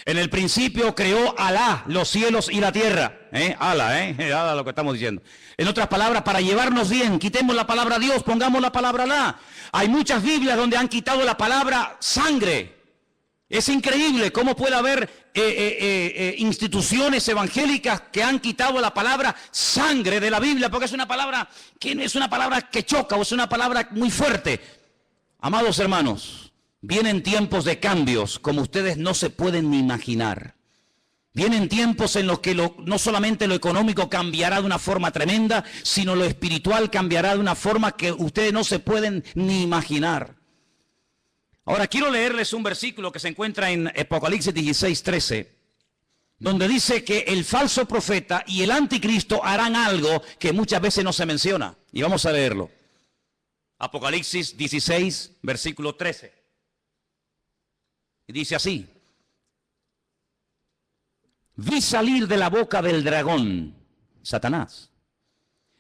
En el principio creó Alá los cielos y la tierra. Alá lo que estamos diciendo. En otras palabras, para llevarnos bien, quitemos la palabra Dios, pongamos la palabra Alá. Hay muchas Biblias donde han quitado la palabra sangre. Es increíble cómo puede haber instituciones evangélicas que han quitado la palabra sangre de la Biblia, porque es una palabra que no es una palabra que choca o es una palabra muy fuerte. Amados hermanos, vienen tiempos de cambios como ustedes no se pueden ni imaginar. Vienen tiempos en los que no solamente lo económico cambiará de una forma tremenda, sino lo espiritual cambiará de una forma que ustedes no se pueden ni imaginar. Ahora quiero leerles un versículo que se encuentra en Apocalipsis 16:13, donde dice que el falso profeta y el anticristo harán algo que muchas veces no se menciona. Y vamos a leerlo. Apocalipsis 16, versículo 13. Y dice así: vi salir de la boca del dragón, Satanás,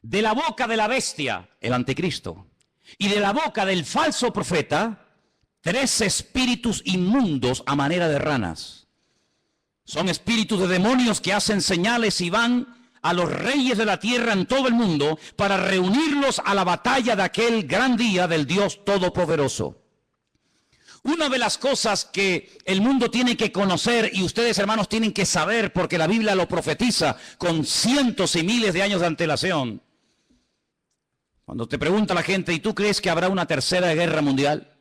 de la boca de la bestia, el anticristo, y de la boca del falso profeta, 3 espíritus inmundos a manera de ranas. Son espíritus de demonios que hacen señales y van a los reyes de la tierra en todo el mundo para reunirlos a la batalla de aquel gran día del Dios Todopoderoso. Una de las cosas que el mundo tiene que conocer y ustedes, hermanos, tienen que saber, porque la Biblia lo profetiza con cientos y miles de años de antelación. Cuando te pregunta la gente, ¿y tú crees que habrá una tercera guerra mundial?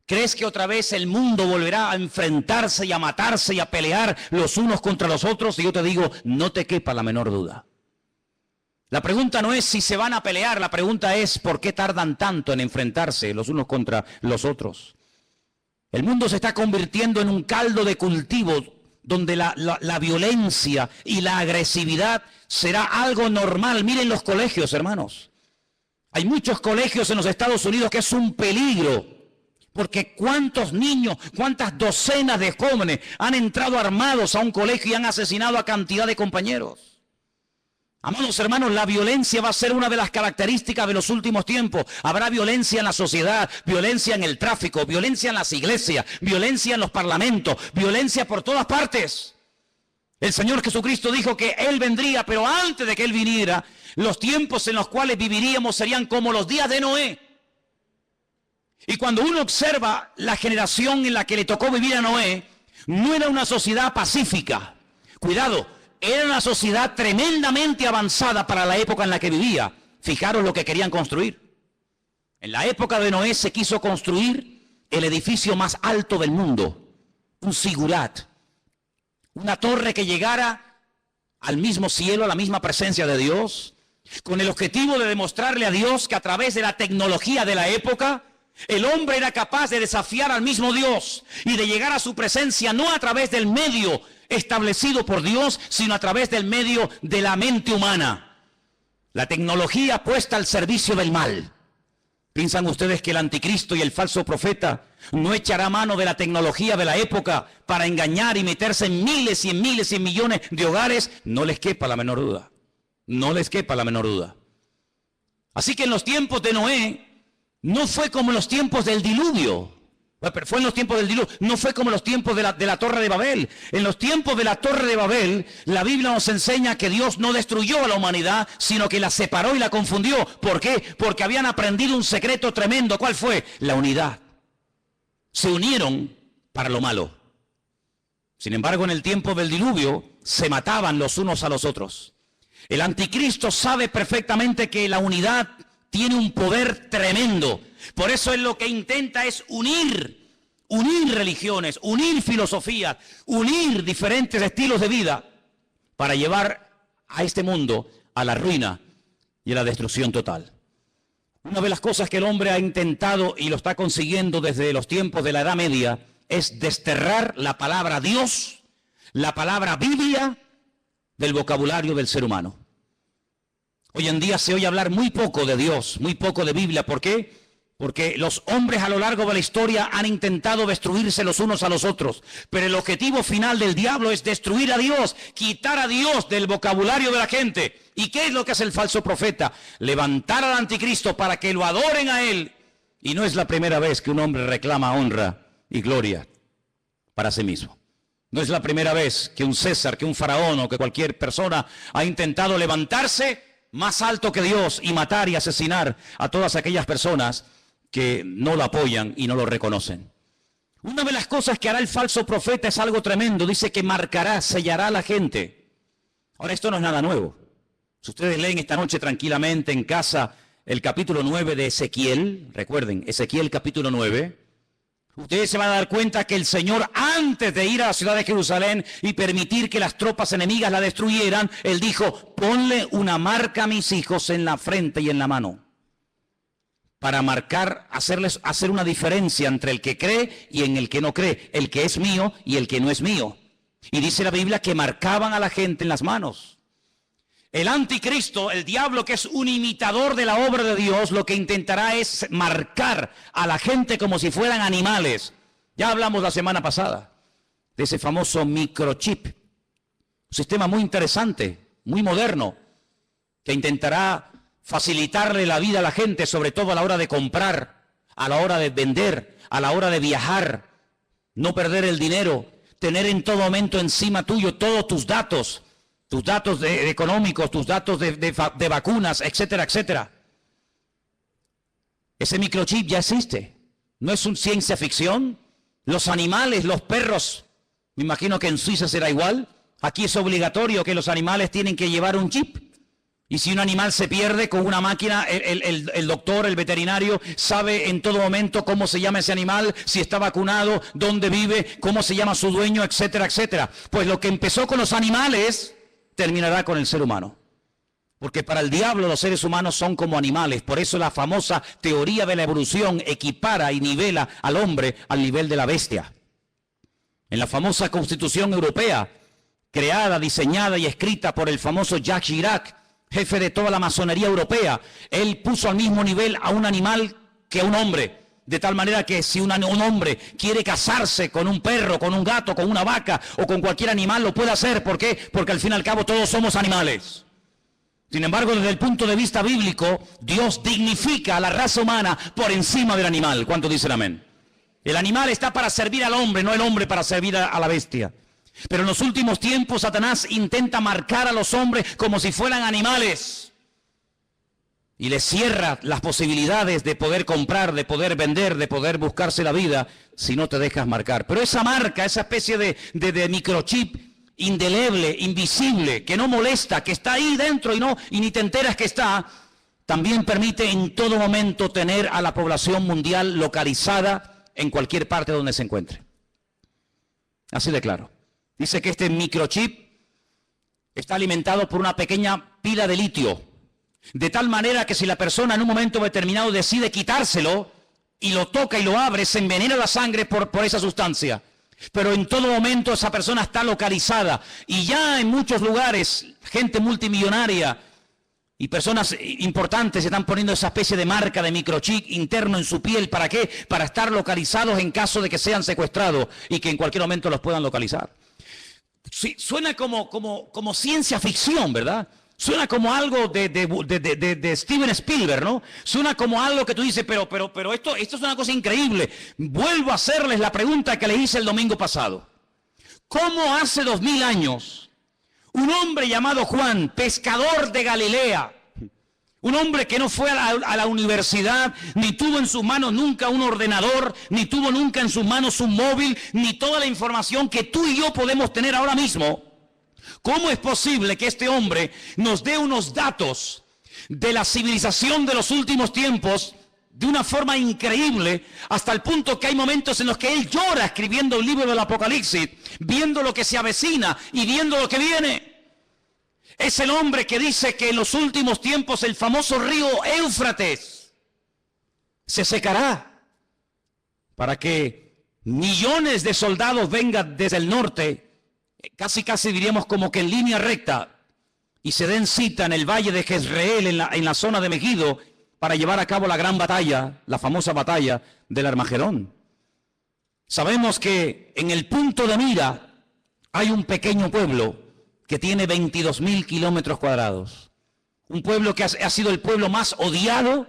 ¿Crees que otra vez el mundo volverá a enfrentarse y a matarse y a pelear los unos contra los otros? Y yo te digo, no te quepa la menor duda. La pregunta no es si se van a pelear, la pregunta es ¿por qué tardan tanto en enfrentarse los unos contra los otros? El mundo se está convirtiendo en un caldo de cultivo donde la violencia y la agresividad será algo normal. Miren los colegios, hermanos. Hay muchos colegios en los Estados Unidos que es un peligro, porque cuántos niños, cuántas docenas de jóvenes han entrado armados a un colegio y han asesinado a cantidad de compañeros. Amados hermanos, la violencia va a ser una de las características de los últimos tiempos. Habrá violencia en la sociedad, violencia en el tráfico, violencia en las iglesias, violencia en los parlamentos, violencia por todas partes. El Señor Jesucristo dijo que Él vendría, pero antes de que Él viniera, los tiempos en los cuales viviríamos serían como los días de Noé. Y cuando uno observa la generación en la que le tocó vivir a Noé, no era una sociedad pacífica. Cuidado, era una sociedad tremendamente avanzada para la época en la que vivía. Fijaros lo que querían construir. En la época de Noé se quiso construir el edificio más alto del mundo, un sigurat, una torre que llegara al mismo cielo, a la misma presencia de Dios, con el objetivo de demostrarle a Dios que a través de la tecnología de la época, el hombre era capaz de desafiar al mismo Dios y de llegar a su presencia no a través del medio establecido por Dios, sino a través del medio de la mente humana. La tecnología puesta al servicio del mal. ¿Piensan ustedes que el anticristo y el falso profeta no echará mano de la tecnología de la época para engañar y meterse en miles y en miles y en millones de hogares? No les quepa la menor duda. No les quepa la menor duda. Así que en los tiempos de Noé no fue como en los tiempos del diluvio. Fue en los tiempos del diluvio, no fue como en los tiempos de la Torre de Babel. En los tiempos de la Torre de Babel, la Biblia nos enseña que Dios no destruyó a la humanidad, sino que la separó y la confundió. ¿Por qué? Porque habían aprendido un secreto tremendo. ¿Cuál fue? La unidad. Se unieron para lo malo. Sin embargo, en el tiempo del diluvio, se mataban los unos a los otros. El anticristo sabe perfectamente que la unidad tiene un poder tremendo. Por eso él lo que intenta es unir religiones, unir filosofías, unir diferentes estilos de vida para llevar a este mundo a la ruina y a la destrucción total. Una de las cosas que el hombre ha intentado y lo está consiguiendo desde los tiempos de la Edad Media es desterrar la palabra Dios, la palabra Biblia del vocabulario del ser humano. Hoy en día se oye hablar muy poco de Dios, muy poco de Biblia. ¿Por qué? Porque los hombres a lo largo de la historia han intentado destruirse los unos a los otros. Pero el objetivo final del diablo es destruir a Dios, quitar a Dios del vocabulario de la gente. ¿Y qué es lo que hace el falso profeta? Levantar al anticristo para que lo adoren a él. Y no es la primera vez que un hombre reclama honra y gloria para sí mismo. No es la primera vez que un César, que un faraón o que cualquier persona ha intentado levantarse más alto que Dios y matar y asesinar a todas aquellas personas que no lo apoyan y no lo reconocen. Una de las cosas que hará el falso profeta es algo tremendo. Dice que marcará, sellará a la gente. Ahora, esto no es nada nuevo. Si ustedes leen esta noche tranquilamente en casa el capítulo 9 de Ezequiel, recuerden, Ezequiel capítulo 9, ustedes se van a dar cuenta que el Señor, antes de ir a la ciudad de Jerusalén y permitir que las tropas enemigas la destruyeran, Él dijo, ponle una marca a mis hijos en la frente y en la mano. Para marcar, hacer una diferencia entre el que cree y en el que no cree, el que es mío y el que no es mío. Y dice la Biblia que marcaban a la gente en las manos. El anticristo, el diablo, que es un imitador de la obra de Dios, lo que intentará es marcar a la gente como si fueran animales. Ya hablamos la semana pasada de ese famoso microchip, un sistema muy interesante, muy moderno, que intentará facilitarle la vida a la gente, sobre todo a la hora de comprar, a la hora de vender, a la hora de viajar, no perder el dinero, tener en todo momento encima tuyo todos tus datos económicos, tus datos de vacunas, etcétera, etcétera. Ese microchip ya existe. No es una ciencia ficción, Los animales, los perros, me imagino que en Suiza será igual. Aquí es obligatorio que los animales tienen que llevar un chip. Y si un animal se pierde con una máquina, el doctor, el veterinario, sabe en todo momento cómo se llama ese animal, si está vacunado, dónde vive, cómo se llama su dueño, etcétera, etcétera. Pues lo que empezó con los animales, terminará con el ser humano. Porque para el diablo los seres humanos son como animales. Por eso la famosa teoría de la evolución equipara y nivela al hombre al nivel de la bestia. En la famosa Constitución Europea, creada, diseñada y escrita por el famoso Jacques Chirac, jefe de toda la masonería europea, él puso al mismo nivel a un animal que a un hombre. De tal manera que si un hombre quiere casarse con un perro, con un gato, con una vaca o con cualquier animal, lo puede hacer. ¿Por qué? Porque al fin y al cabo todos somos animales. Sin embargo, desde el punto de vista bíblico, Dios dignifica a la raza humana por encima del animal. ¿Cuántos dicen amén? El animal está para servir al hombre, no el hombre para servir a la bestia. Pero en los últimos tiempos Satanás intenta marcar a los hombres como si fueran animales. Y les cierra las posibilidades de poder comprar, de poder vender, de poder buscarse la vida si no te dejas marcar. Pero esa marca, esa especie de microchip indeleble, invisible, que no molesta, que está ahí dentro y ni te enteras que está, también permite en todo momento tener a la población mundial localizada en cualquier parte donde se encuentre. Así de claro. Dice que este microchip está alimentado por una pequeña pila de litio, de tal manera que si la persona en un momento determinado decide quitárselo y lo toca y lo abre, se envenena la sangre por esa sustancia. Pero en todo momento esa persona está localizada y ya en muchos lugares, gente multimillonaria y personas importantes se están poniendo esa especie de marca de microchip interno en su piel. ¿Para qué? Para estar localizados en caso de que sean secuestrados y que en cualquier momento los puedan localizar. Sí, suena como ciencia ficción, ¿verdad? Suena como algo de Steven Spielberg, ¿no? Suena como algo que tú dices, pero esto es una cosa increíble. Vuelvo a hacerles la pregunta que les hice el domingo pasado. ¿Cómo hace 2000 años un hombre llamado Juan, pescador de Galilea, un hombre que no fue a la universidad, ni tuvo en sus manos nunca un ordenador, ni tuvo nunca en sus manos un móvil, ni toda la información que tú y yo podemos tener ahora mismo? ¿Cómo es posible que este hombre nos dé unos datos de la civilización de los últimos tiempos de una forma increíble, hasta el punto que hay momentos en los que él llora escribiendo el libro del Apocalipsis, viendo lo que se avecina y viendo lo que viene? Es el hombre que dice que en los últimos tiempos el famoso río Éufrates se secará para que millones de soldados vengan desde el norte, casi diríamos como que en línea recta, y se den cita en el valle de Jezreel, en la zona de Megido, para llevar a cabo la gran batalla, la famosa batalla del Armagedón. Sabemos que en el punto de mira hay un pequeño pueblo que tiene 22.000 kilómetros cuadrados. Un pueblo que ha sido el pueblo más odiado,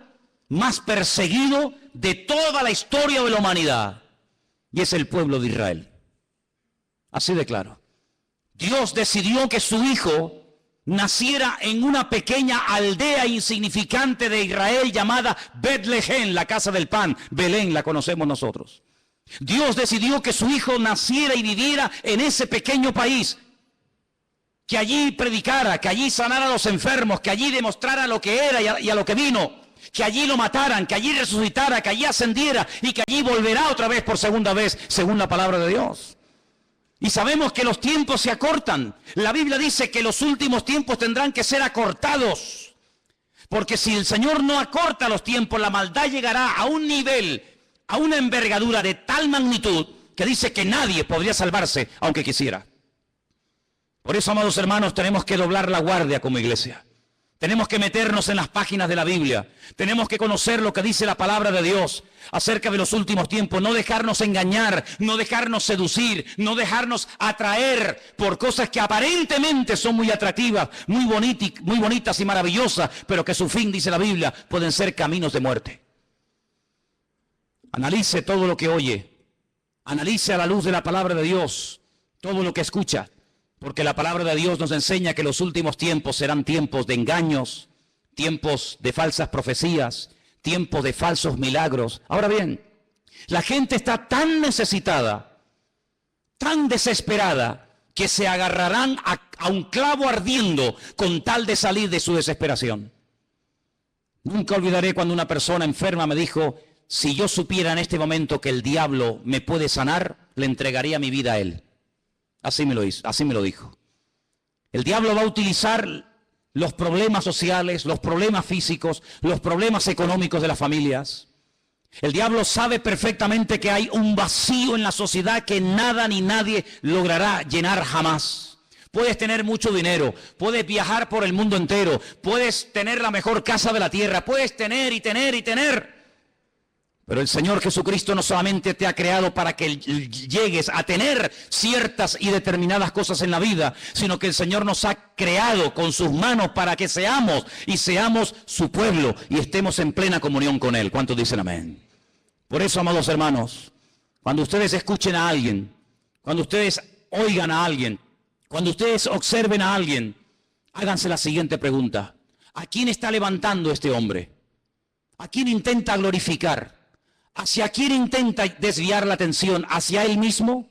más perseguido de toda la historia de la humanidad. Y es el pueblo de Israel. Así de claro. Dios decidió que su hijo naciera en una pequeña aldea insignificante de Israel llamada Betlehem, la casa del pan. Belén la conocemos nosotros. Dios decidió que su hijo naciera y viviera en ese pequeño país, que allí predicara, que allí sanara a los enfermos, que allí demostrara lo que era y a lo que vino, que allí lo mataran, que allí resucitara, que allí ascendiera y que allí volverá otra vez por segunda vez, según la palabra de Dios. Y sabemos que los tiempos se acortan. La Biblia dice que los últimos tiempos tendrán que ser acortados, porque si el Señor no acorta los tiempos, la maldad llegará a un nivel, a una envergadura de tal magnitud que dice que nadie podría salvarse aunque quisiera. Por eso, amados hermanos, tenemos que doblar la guardia como iglesia. Tenemos que meternos en las páginas de la Biblia. Tenemos que conocer lo que dice la palabra de Dios acerca de los últimos tiempos. No dejarnos engañar, no dejarnos seducir, no dejarnos atraer por cosas que aparentemente son muy atractivas, muy bonitas y maravillosas, pero que su fin, dice la Biblia, pueden ser caminos de muerte. Analice todo lo que oye. Analice a la luz de la palabra de Dios todo lo que escucha. Porque la palabra de Dios nos enseña que los últimos tiempos serán tiempos de engaños, tiempos de falsas profecías, tiempos de falsos milagros. Ahora bien, La gente está tan necesitada, tan desesperada, que se agarrarán a un clavo ardiendo con tal de salir de su desesperación. Nunca olvidaré cuando una persona enferma me dijo: si yo supiera en este momento que el diablo me puede sanar, le entregaría mi vida a él. Así me lo hizo, así me lo dijo. El diablo va a utilizar los problemas sociales, los problemas físicos, los problemas económicos de las familias. El diablo sabe perfectamente que hay un vacío en la sociedad que nada ni nadie logrará llenar jamás. Puedes tener mucho dinero, puedes viajar por el mundo entero, puedes tener la mejor casa de la tierra, puedes tener y tener y tener. Pero el Señor Jesucristo no solamente te ha creado para que llegues a tener ciertas y determinadas cosas en la vida, sino que el Señor nos ha creado con sus manos para que seamos su pueblo y estemos en plena comunión con Él. ¿Cuántos dicen amén? Por eso, amados hermanos, cuando ustedes escuchen a alguien, cuando ustedes oigan a alguien, cuando ustedes observen a alguien, háganse la siguiente pregunta: ¿a quién está levantando este hombre? ¿A quién intenta glorificar? ¿Hacia quién intenta desviar la atención? ¿Hacia él mismo?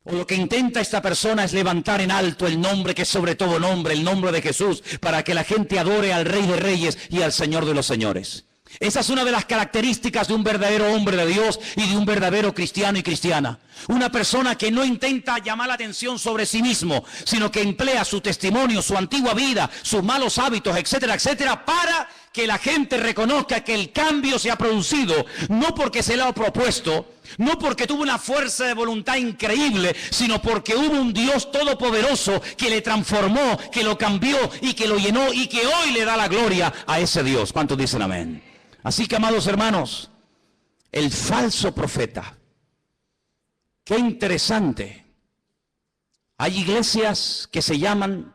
¿O lo que intenta esta persona es levantar en alto el nombre que es sobre todo nombre, el nombre de Jesús, para que la gente adore al Rey de Reyes y al Señor de los Señores? Esa es una de las características de un verdadero hombre de Dios y de un verdadero cristiano y cristiana. Una persona que no intenta llamar la atención sobre sí mismo, sino que emplea su testimonio, su antigua vida, sus malos hábitos, etcétera, etcétera, para que la gente reconozca que el cambio se ha producido, no porque se le ha propuesto, no porque tuvo una fuerza de voluntad increíble, sino porque hubo un Dios todopoderoso que le transformó, que lo cambió y que lo llenó y que hoy le da la gloria a ese Dios. ¿Cuántos dicen amén? Así que, amados hermanos, el falso profeta. Qué interesante. Hay iglesias que se llaman,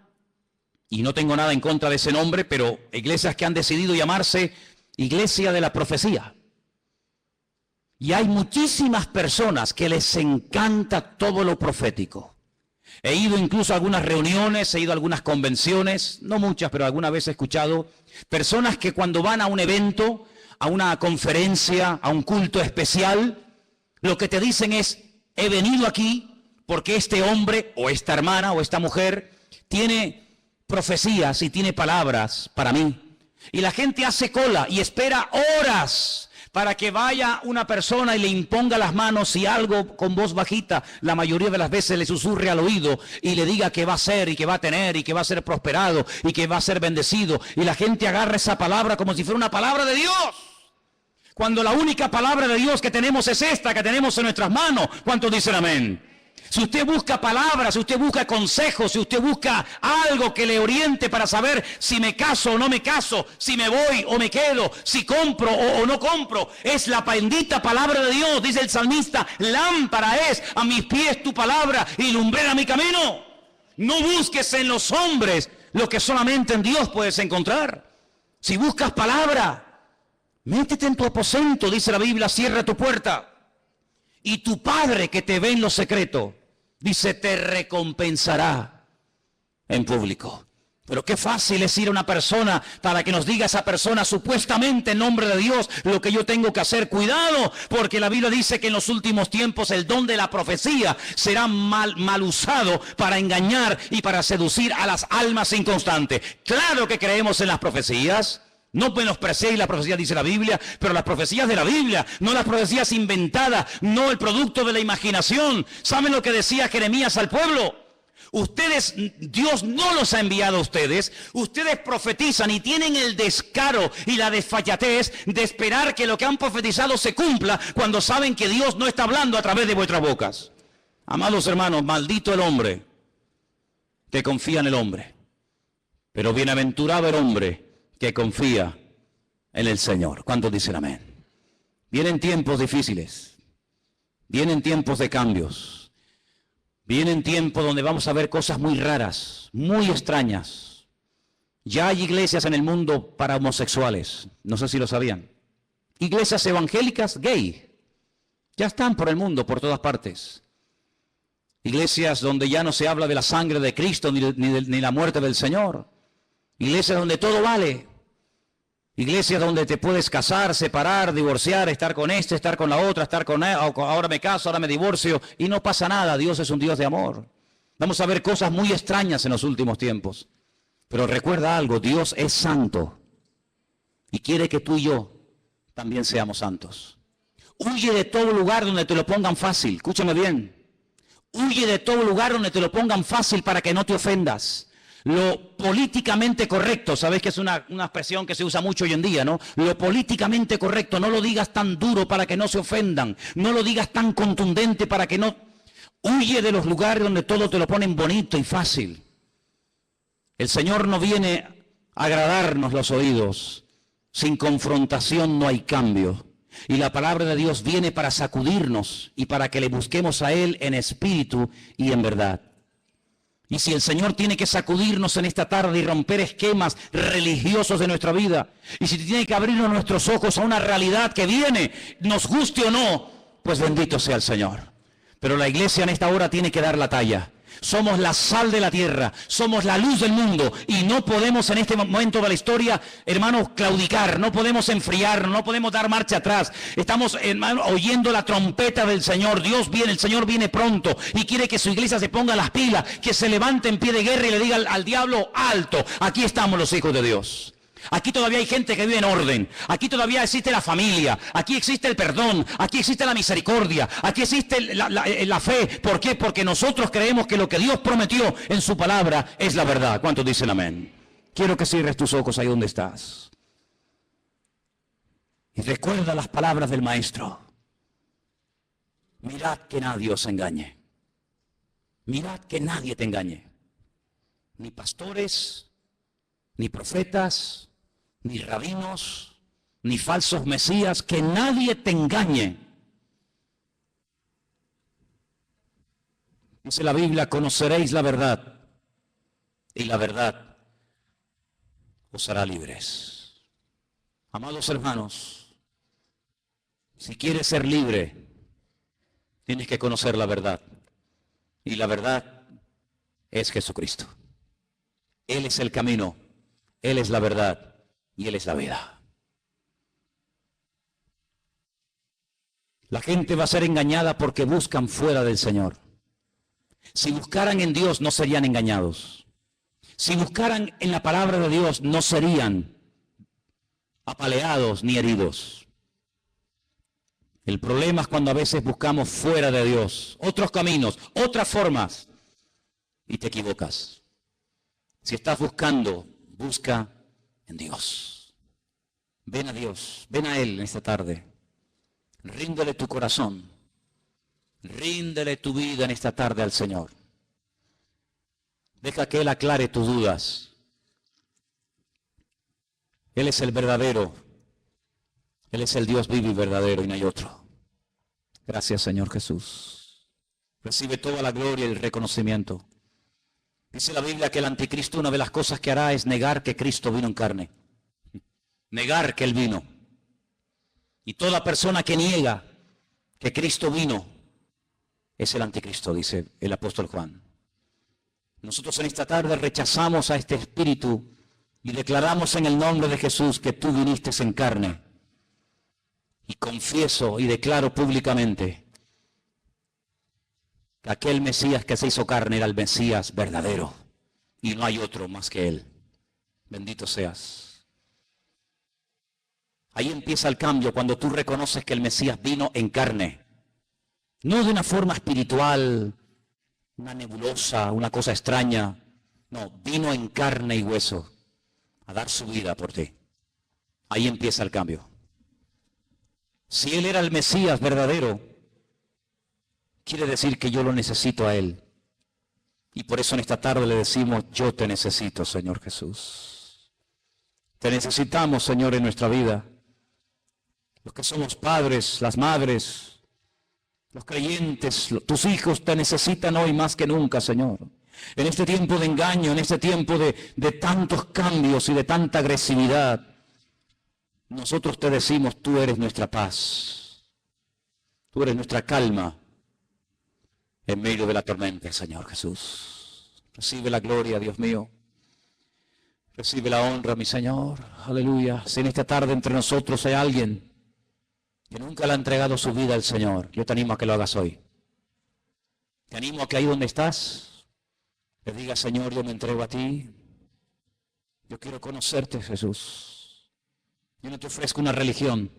y no tengo nada en contra de ese nombre, pero iglesias que han decidido llamarse Iglesia de la Profecía. Y hay muchísimas personas que les encanta todo lo profético. He ido incluso a algunas reuniones, he ido a algunas convenciones, no muchas, pero alguna vez he escuchado personas que cuando van a un evento, a una conferencia, a un culto especial, lo que te dicen es: he venido aquí porque este hombre o esta hermana o esta mujer tiene profecías y tiene palabras para mí. Y la gente hace cola y espera horas para que vaya una persona y le imponga las manos y algo con voz bajita, la mayoría de las veces le susurre al oído y le diga que va a ser y que va a tener y que va a ser prosperado y que va a ser bendecido. Y la gente agarra esa palabra como si fuera una palabra de Dios, cuando la única palabra de Dios que tenemos es esta que tenemos en nuestras manos. ¿Cuántos dicen amén? Si usted busca palabras, si usted busca consejos, si usted busca algo que le oriente para saber si me caso o no me caso, si me voy o me quedo, si compro o no compro, es la bendita palabra de Dios. Dice el salmista: lámpara es a mis pies tu palabra y lumbrera mi camino. No busques en los hombres lo que solamente en Dios puedes encontrar. Si buscas palabra, métete en tu aposento, dice la Biblia, cierra tu puerta. Y tu Padre que te ve en lo secreto, dice, te recompensará en público. Pero qué fácil es ir a una persona para que nos diga esa persona, supuestamente en nombre de Dios, lo que yo tengo que hacer. Cuidado, porque la Biblia dice que en los últimos tiempos el don de la profecía será mal usado para engañar y para seducir a las almas inconstantes. Claro que creemos en las profecías. No menospreciéis la profecía, dice la Biblia, pero las profecías de la Biblia, no las profecías inventadas, no el producto de la imaginación. ¿Saben lo que decía Jeremías al pueblo? Ustedes, Dios no los ha enviado a ustedes, ustedes profetizan y tienen el descaro y la desfachatez de esperar que lo que han profetizado se cumpla cuando saben que Dios no está hablando a través de vuestras bocas. Amados hermanos, maldito el hombre que confía en el hombre, pero bienaventurado el hombre que confía en el Señor. ¿Cuántos dicen amén? Vienen tiempos difíciles, vienen tiempos de cambios, vienen tiempos donde vamos a ver cosas muy raras, muy extrañas. Ya hay iglesias en el mundo para homosexuales, no sé si lo sabían. Iglesias evangélicas gay, ya están por el mundo, por todas partes. Iglesias donde ya no se habla de la sangre de Cristo ni la muerte del Señor. Iglesias donde todo vale. Iglesias donde te puedes casar, separar, divorciar, estar con este, estar con la otra, estar con él, ahora me caso, ahora me divorcio, y no pasa nada. Dios es un Dios de amor. Vamos a ver cosas muy extrañas en los últimos tiempos. Pero recuerda algo, Dios es santo y quiere que tú y yo también seamos santos. Huye de todo lugar donde te lo pongan fácil, escúchame bien. Huye de todo lugar donde te lo pongan fácil para que no te ofendas. Lo políticamente correcto, sabes que es una expresión que se usa mucho hoy en día, ¿no? Lo políticamente correcto, no lo digas tan duro para que no se ofendan, no lo digas tan contundente para que no... Huye de los lugares donde todo te lo ponen bonito y fácil. El Señor no viene a agradarnos los oídos, sin confrontación no hay cambio. Y la palabra de Dios viene para sacudirnos y para que le busquemos a Él en espíritu y en verdad. Y si el Señor tiene que sacudirnos en esta tarde y romper esquemas religiosos de nuestra vida, y si tiene que abrirnos nuestros ojos a una realidad que viene, nos guste o no, pues bendito sea el Señor. Pero la iglesia en esta hora tiene que dar la talla. Somos la sal de la tierra, somos la luz del mundo y no podemos en este momento de la historia, hermanos, claudicar, no podemos enfriarnos, no podemos dar marcha atrás. Estamos, hermanos, oyendo la trompeta del Señor. Dios viene, el Señor viene pronto y quiere que su iglesia se ponga las pilas, que se levante en pie de guerra y le diga al diablo, alto, aquí estamos los hijos de Dios. Aquí todavía hay gente que vive en orden, aquí todavía existe la familia, aquí existe el perdón, aquí existe la misericordia, aquí existe la fe. ¿Por qué? Porque nosotros creemos que lo que Dios prometió en su palabra es la verdad. ¿Cuántos dicen amén? Quiero que cierres tus ojos ahí donde estás. Y recuerda las palabras del Maestro. Mirad que nadie os engañe. Mirad que nadie te engañe. Ni pastores, ni profetas, ni rabinos, ni falsos mesías, que nadie te engañe. Dice la Biblia, conoceréis la verdad, y la verdad os hará libres. Amados hermanos, si quieres ser libre, tienes que conocer la verdad. Y la verdad es Jesucristo. Él es el camino, Él es la verdad y Él es la vida. La gente va a ser engañada porque buscan fuera del Señor. Si buscaran en Dios no serían engañados. Si buscaran en la palabra de Dios no serían apaleados ni heridos. El problema es cuando a veces buscamos fuera de Dios otros caminos, otras formas, y te equivocas. Si estás buscando, busca en Dios. Ven a Dios, ven a Él en esta tarde. Ríndele tu corazón. Ríndele tu vida en esta tarde al Señor. Deja que Él aclare tus dudas. Él es el verdadero. Él es el Dios vivo y verdadero y no hay otro. Gracias, Señor Jesús. Recibe toda la gloria y el reconocimiento. Dice la Biblia que el anticristo, una de las cosas que hará es negar que Cristo vino en carne. Negar que Él vino. Y toda persona que niega que Cristo vino es el anticristo, dice el apóstol Juan. Nosotros en esta tarde rechazamos a este espíritu y declaramos en el nombre de Jesús que tú viniste en carne. Y confieso y declaro públicamente que aquel Mesías que se hizo carne era el Mesías verdadero y no hay otro más que Él. Bendito seas. Ahí empieza el cambio cuando tú reconoces que el Mesías vino en carne. No de una forma espiritual, una nebulosa, una cosa extraña. No, vino en carne y hueso a dar su vida por ti. Ahí empieza el cambio. Si Él era el Mesías verdadero, quiere decir que yo lo necesito a Él. Y por eso en esta tarde le decimos, yo te necesito, Señor Jesús. Te necesitamos, Señor, en nuestra vida. Los que somos padres, las madres, los creyentes, tus hijos te necesitan hoy más que nunca, Señor. En este tiempo de engaño, en este tiempo de tantos cambios y de tanta agresividad, nosotros te decimos, tú eres nuestra paz. Tú eres nuestra calma en medio de la tormenta, Señor Jesús. Recibe la gloria, Dios mío. Recibe la honra, mi Señor. Aleluya. Si en esta tarde entre nosotros hay alguien que nunca le ha entregado su vida al Señor, yo te animo a que lo hagas hoy. Te animo a que ahí donde estás, le digas, Señor, yo me entrego a ti. Yo quiero conocerte, Jesús. Yo no te ofrezco una religión.